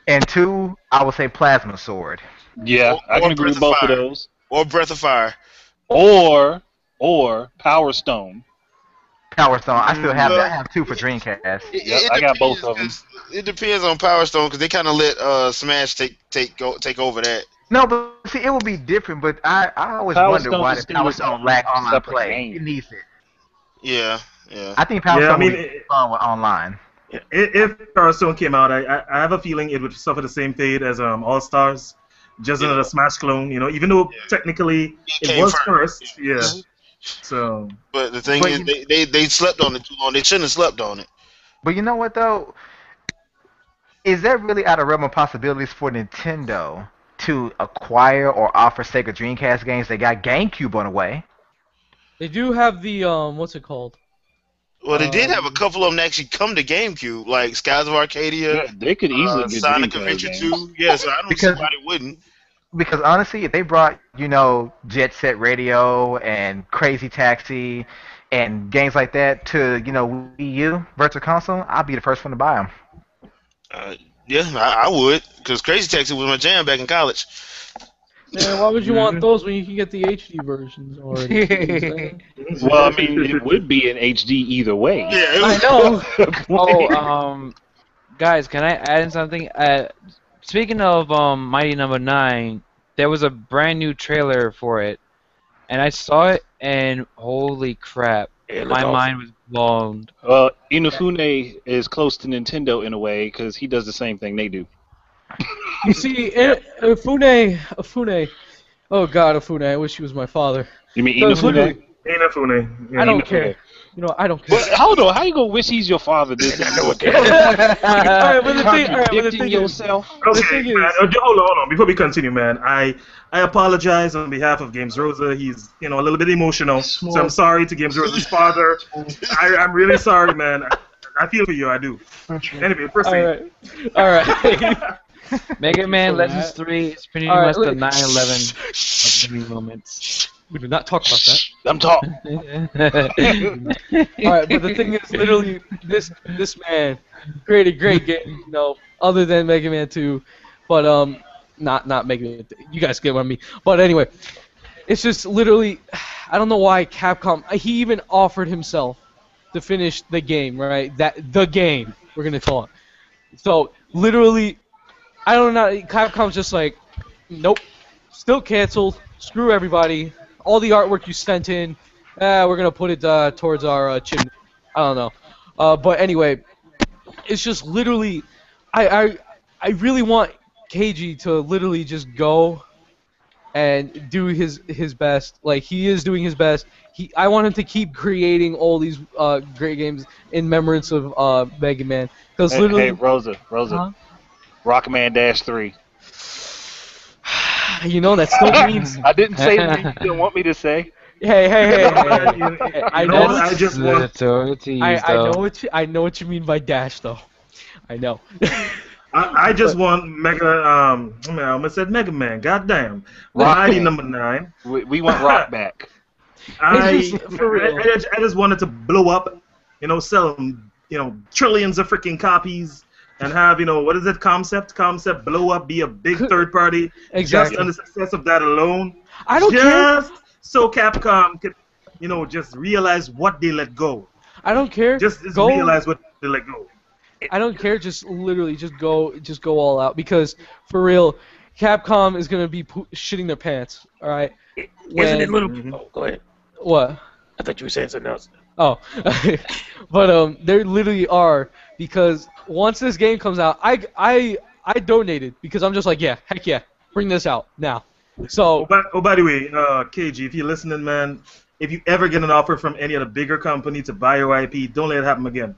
and 2, I would say Plasma Sword. Yeah, I can agree Breath with of both of Fire. those. Or Breath of Fire. Or Power Stone. Power Stone. I still have that. I have 2 for Dreamcast. I got both of them. It depends on Power Stone because they kind of let Smash take over that. No, but see, it would be different. But I always Power wonder Stone's why a the Power Stone lack online separate play. game. It needs it. Yeah. I think Power Yeah, Stone I mean, would be fun with online. If Power Stone came out, I have a feeling it would suffer the same fate as All Stars, just another Smash clone. Even though technically it was first. Yeah. So. But the thing is, they slept on it too long. They shouldn't have slept on it. But you know what though? Is that really out of realm of possibilities for Nintendo to acquire or offer Sega Dreamcast games? They got GameCube on the way. They do have the what's it called? Well, they did have a couple of them actually come to GameCube, like Skies of Arcadia. Yeah, they could easily get Sonic Dreamcast Adventure games. 2. Yeah, so I don't see why they wouldn't. Because honestly, if they brought, Jet Set Radio and Crazy Taxi and games like that to, Wii U, Virtual Console, I'd be the first one to buy them. Yeah, I would, because Crazy Taxi was my jam back in college. Man, why would you want those when you can get the HD versions already? Well, I mean, it would be in HD either way. Yeah, I know. Oh, guys, can I add in something? Speaking of Mighty Number 9, there was a brand new trailer for it, and I saw it, and holy crap, my mind was blown. Well, Inafune is close to Nintendo in a way because he does the same thing they do. You see, Afune. Oh God, Afune. I wish he was my father. You mean So it's Inafune? literally- Inafune. Yeah. I don't care. I don't care. Well, hold on, how you gonna wish he's your father? This All right, but the thing, contradicting yourself. The Okay, thing man. is, Hold on. Before we continue, man, I apologize on behalf of Games Rosa. He's a little bit emotional, so I'm sorry to Games Rosa's father. I'm really sorry, man. I feel for you. I do. Anyway, proceed. all right. Mega Man So Legends that- 3 is pretty All right, much the look. 9/11 of the moments. We do not talk about that. I'm talking. All right, but the thing is, literally, this man created great game, other than Mega Man 2, but not Mega Man. You guys get what I mean. But anyway, it's just literally, I don't know why Capcom. He even offered himself to finish the game, right? The game we're gonna call it. So literally, I don't know. Capcom's just like, nope, still canceled. Screw everybody. All the artwork you sent in, we're gonna put it towards our chimney. I don't know. But anyway, it's just literally, I really want Keiji to literally just go and do his best. Like he is doing his best. I want him to keep creating all these great games in remembrance of Mega Man. Because literally, Hey, Rosa, Huh? Rockman Dash 3. that still means. I didn't say what you didn't want me to say. Hey. I know. I just want. I know what you mean by dash, though. I know. I just want Mega. I almost said Mega Man. Goddamn. Mighty Number 9. We want Rock back. I For real. I just wanted to blow up, sell trillions of freaking copies, and have what is it? Concept blow up, be a big third party, Exactly. just on the success of that alone. I don't care. Just so Capcom could, just realize what they let go. I don't care. Just Go- realize what they let go. I don't care. Just literally, just go all out. Because for real, Capcom is gonna be shitting their pants. All right. Isn't it little? Mhm. Oh, go ahead. What? I thought you were saying something else. Oh, but they literally are, because once this game comes out, I donated because I'm just like, yeah, heck yeah, bring this out now. So By the way, KG, if you're listening, man, if you ever get an offer from any other bigger company to buy your IP, don't let it happen again.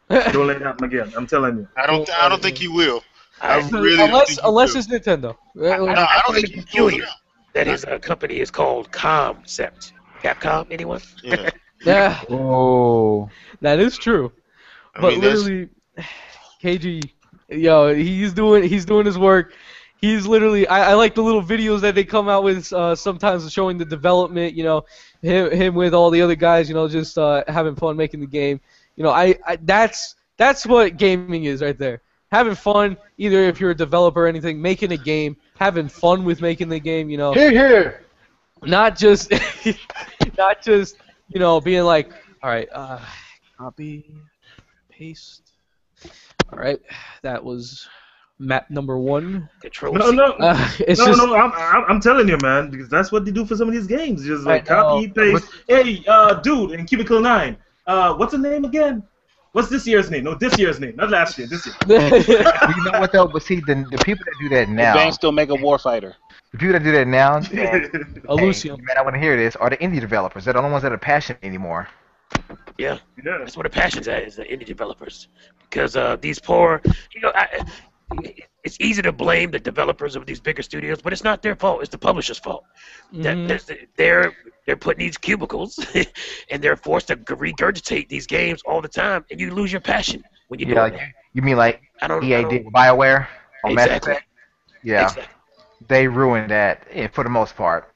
Don't let it happen again. I'm telling you. I don't think you will. I really don't unless think you unless will. it's Nintendo. I don't think you will. peculiar that his company is called Concept. Capcom, anyone? Yeah. Yeah, Oh. that is true. I But mean, that's- literally, KG, he's doing his work. He's literally, I like the little videos that they come out with sometimes showing the development. Him with all the other guys. Just having fun making the game. That's what gaming is right there. Having fun, either if you're a developer or anything, making a game, having fun with making the game. Here. Not just being like, all right, copy, paste. All right, that was map number 1. Control. No. It's No, just I'm telling you, man, because that's what they do for some of these games. Just like I know. copy, paste. Hey, dude, in Cubicle 9, what's the name again? What's this year's name? No, this year's name, not last year. This year. You know what though? But see, the people that do that now, Advanced Omega Warfighter. the people that do that now, Elysium. hey, man, I want to hear this. Are the indie developers? They're the only ones that are passionate anymore. Yeah, Yeah. that's where the passion's at, is the indie developers. Because these poor, it's easy to blame the developers of these bigger studios, but it's not their fault. It's the publisher's fault. They're put in these cubicles, and they're forced to regurgitate these games all the time, and you lose your passion when you do like, that. you mean like EA did with BioWare or Mass Exactly. Effect? Yeah, Exactly. they ruined that for the most part.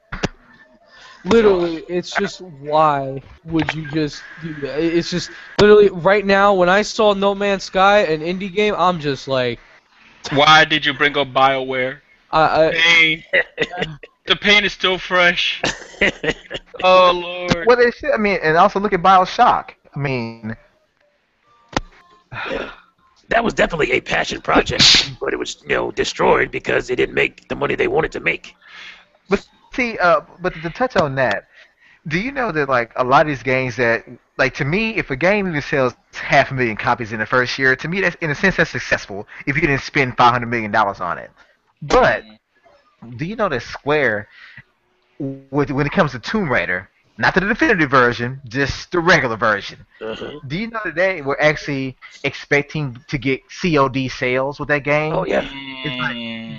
Literally, it's just why would you just do that? It's just literally right now when I saw No Man's Sky, an indie game, I'm just like, Why did you bring up BioWare? Pain. The pain is still fresh. Oh Lord. Well, they should. I mean, and also look at BioShock. I mean, That was definitely a passion project, but it was destroyed because they didn't make the money they wanted to make. but see, but to touch on that, do you know that like a lot of these games that like to me, if a game even sells 500,000 copies in the first year, to me that's in a sense that's successful if you didn't spend $500 million on it. But do you know that Square, when it comes to Tomb Raider, not the definitive version, just the regular version, do you know that they were actually expecting to get COD sales with that game? Oh yeah. It's like,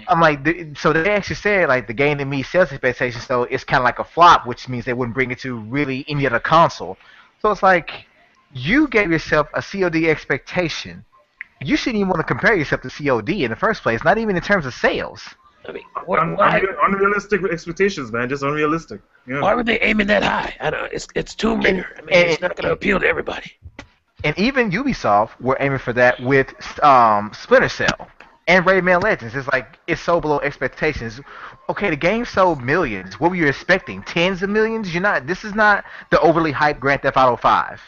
I'm like, so they actually said like the game to meet sales expectations, so it's kind of like a flop, which means they wouldn't bring it to really any other console. So it's like you gave yourself a COD expectation. You shouldn't even want to compare yourself to COD in the first place, not even in terms of sales. I mean, unrealistic expectations, man. Just unrealistic. Yeah. Why were they aiming that high? I don't know. It's Tomb Raider. I mean, it's not going to appeal to everybody. And even Ubisoft were aiming for that with Splinter Cell and Rayman Legends. It's like it's so below expectations. Okay, the game sold millions. What were you expecting? Tens of millions? You're not. This is not the overly hyped Grand Theft Auto 5.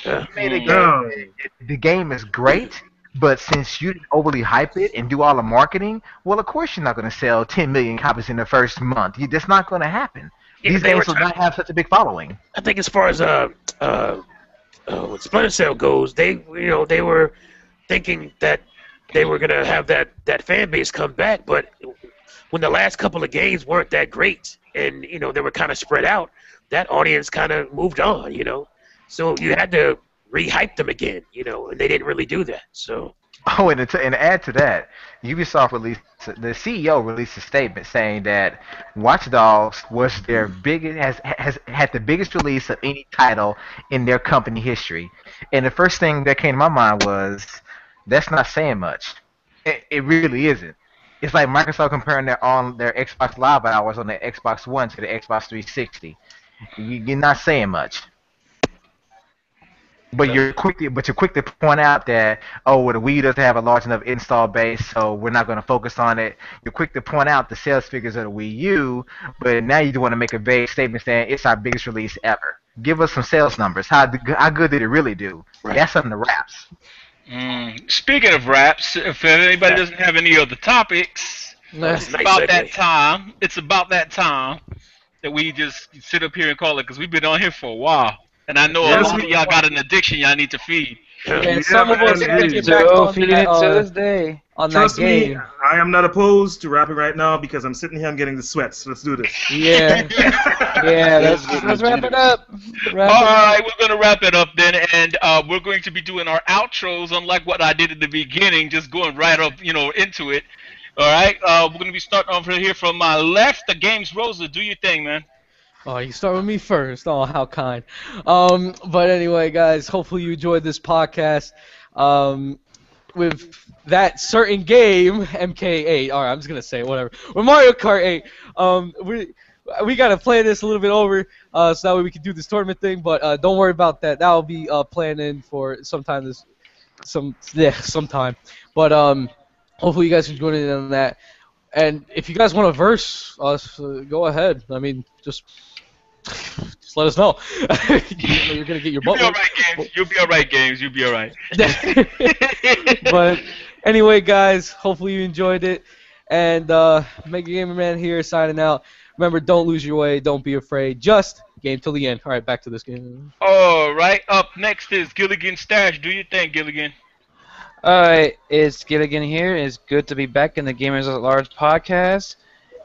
You made a game. The game is great. But since you didn't overly hype it and do all the marketing, well, of course you're not going to sell 10 million copies in the first month. That's not going to happen. These games will not have such a big following. I think as far as Splinter Cell goes, they were thinking that they were going to have that fan base come back, but when the last couple of games weren't that great and they were kind of spread out, that audience kind of moved on, So you had to re-hype them again, and they didn't really do that. So. Oh, and to add to that, Ubisoft the CEO released a statement saying that Watch Dogs was their biggest has had the biggest release of any title in their company history. And the first thing that came to my mind was that's not saying much. It really isn't. It's like Microsoft comparing their Xbox Live hours on the Xbox One to the Xbox 360. You're not saying much. But you're quick to point out that the Wii doesn't have a large enough install base, so we're not going to focus on it. You're quick to point out the sales figures of the Wii U, but now you do want to make a vague statement saying it's our biggest release ever. Give us some sales numbers. How good did it really do? Right. That's on the wraps. Speaking of wraps, if anybody doesn't have any other topics, it's about that time. It's about that time that we just sit up here and call it because we've been on here for a while. And I know a lot of y'all got an addiction y'all need to feed. And some of us need to get back on that, on Trust that game. me, I am not opposed to rapping right now because I'm sitting here, I'm getting the sweats. Let's do this. Yeah. Let's wrap it up. All right, we're going to wrap it up then, and we're going to be doing our outros, unlike what I did at the beginning, just going right up, into it. All right, we're going to be starting over here from my left. The Games Rosa, do your thing, man. Oh, you start with me first. Oh, how kind. But anyway, guys, hopefully you enjoyed this podcast. With that certain game, MK8. All right, I'm just gonna say it, whatever. With Mario Kart 8, we gotta play this a little bit over, so that way we can do this tournament thing. But don't worry about that. That'll be planned in for sometime. Sometime. But hopefully you guys can join in on that. And if you guys want to verse us, go ahead. I mean, just let us know. You're gonna get your butt. You'll be all right, Games. You'll be all right. But anyway, guys, hopefully you enjoyed it. And Mega Gamer Man here signing out. Remember, don't lose your way. Don't be afraid. Just game till the end. All right, back to this game. All right. Up next is Gilligan Stash. Do your thing, Gilligan. Alright, it's Gilligan here. It's good to be back in the Gamers at Large podcast.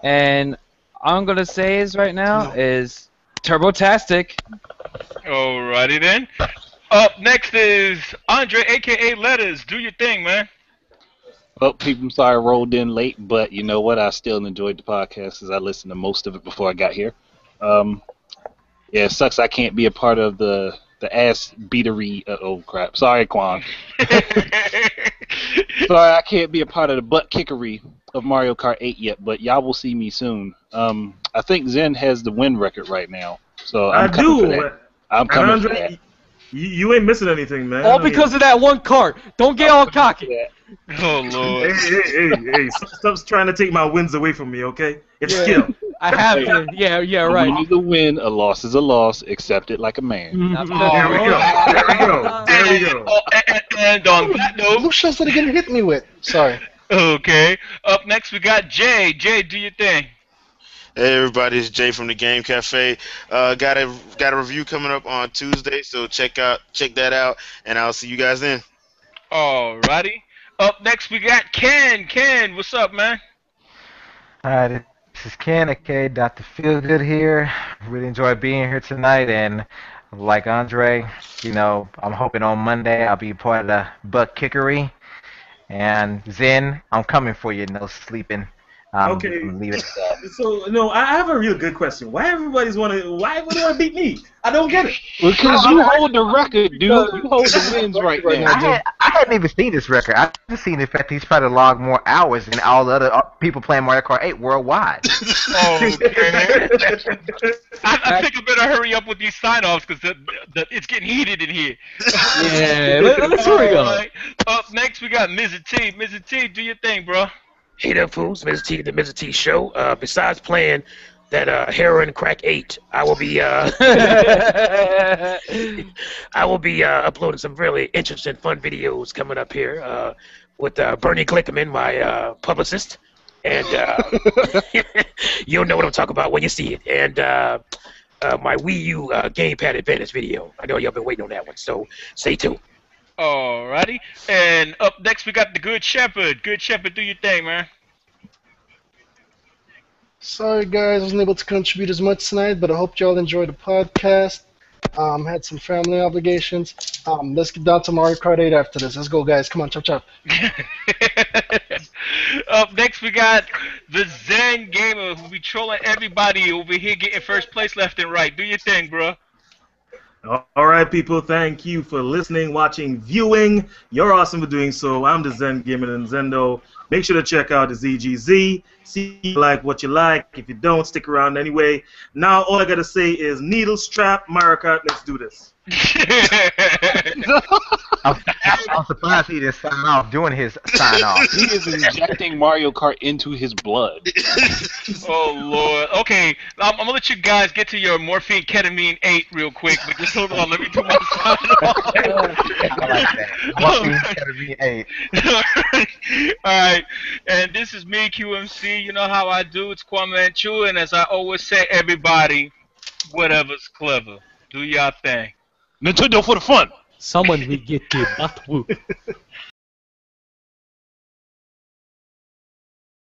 And all I'm going to say is right now is Turbotastic. Alrighty then. Up next is Andre, a.k.a. Letters. Do your thing, man. Well, people, I'm sorry I rolled in late, but you know what? I still enjoyed the podcast as I listened to most of it before I got here. Yeah, it sucks I can't be a part of the ass beatery. Oh crap! Sorry, Quan. Sorry, I can't be a part of the butt kickery of Mario Kart 8 yet, but y'all will see me soon. I think Zen has the win record right now, so I'm coming for that. I'm coming for that. You ain't missing anything, man. All because of that one cart. Don't get all cocky. Oh Lord. Hey! Stop trying to take my wins away from me, okay? It's skill. I have been. Yeah, A right. win is a win, a loss is a loss. Accept it like a man. There we go. And on that note, Who shows that are gonna hit me with? Sorry. okay. Up next we got Jay. Jay, do your thing. Hey everybody, it's Jay from the Game Cafe. Got a review coming up on Tuesday, so check that out, and I'll see you guys then. Alrighty. Up next we got Ken. Ken, what's up, man? Hi, this is Ken, aka Dr. Feelgood here. Really enjoyed being here tonight, and like Andre, you know, I'm hoping on Monday I'll be part of the butt kickery. And Zen, I'm coming for you. No sleeping. Okay. Leave it at that. So no, I have a real good question. Why would they want to beat me? I don't get it. Because you hold the record, dude. You hold the wins right now. I hadn't even seen this record. I've just seen the fact that he's probably logged more hours than all the other people playing Mario Kart 8 worldwide. Okay. I think I better hurry up with these sign-offs because it's getting heated in here. Yeah, let's hurry up. Right. Up next we got Mrs. T. Mrs. T, do your thing, bro. Hey there, fools. Mr. T, the Mr. T Show. Besides playing that Heroin Crack 8, I will be uploading some really interesting, fun videos coming up here with Bernie Glickman, my publicist, and you'll know what I'm talking about when you see it. And my Wii U Gamepad Advantage video. I know y'all been waiting on that one, so stay tuned. Alrighty. And up next we got the Good Shepherd. Good Shepherd, do your thing, man. Sorry guys, I wasn't able to contribute as much tonight, but I hope y'all enjoyed the podcast. Had some family obligations. Let's get down to Mario Kart 8 after this. Let's go, guys. Come on, chop chop. Up next we got the Zen Gamer who be trolling everybody over here getting first place left and right. Do your thing, bro. All right, people. Thank you for listening, watching, viewing. You're awesome for doing so. I'm the Zen Gamer and Zendo. Make sure to check out the ZGZ. See if you like what you like. If you don't, stick around anyway. Now, all I gotta say is needle strap, Mario Kart. Let's do this. I'm surprised he didn't sign off doing his sign off. He is injecting Mario Kart into his blood. Oh Lord. Okay, I'm gonna let you guys get to your morphine ketamine 8 real quick, but just hold on. Let me do my sign off. I like that. Morphine ketamine 8. Alright, and this is me, QMC. You know how I do. It's Kwame Manchu, and as I always say, everybody, whatever's clever, do your thing. Nintendo for the fun. Someone will get their butt whooped.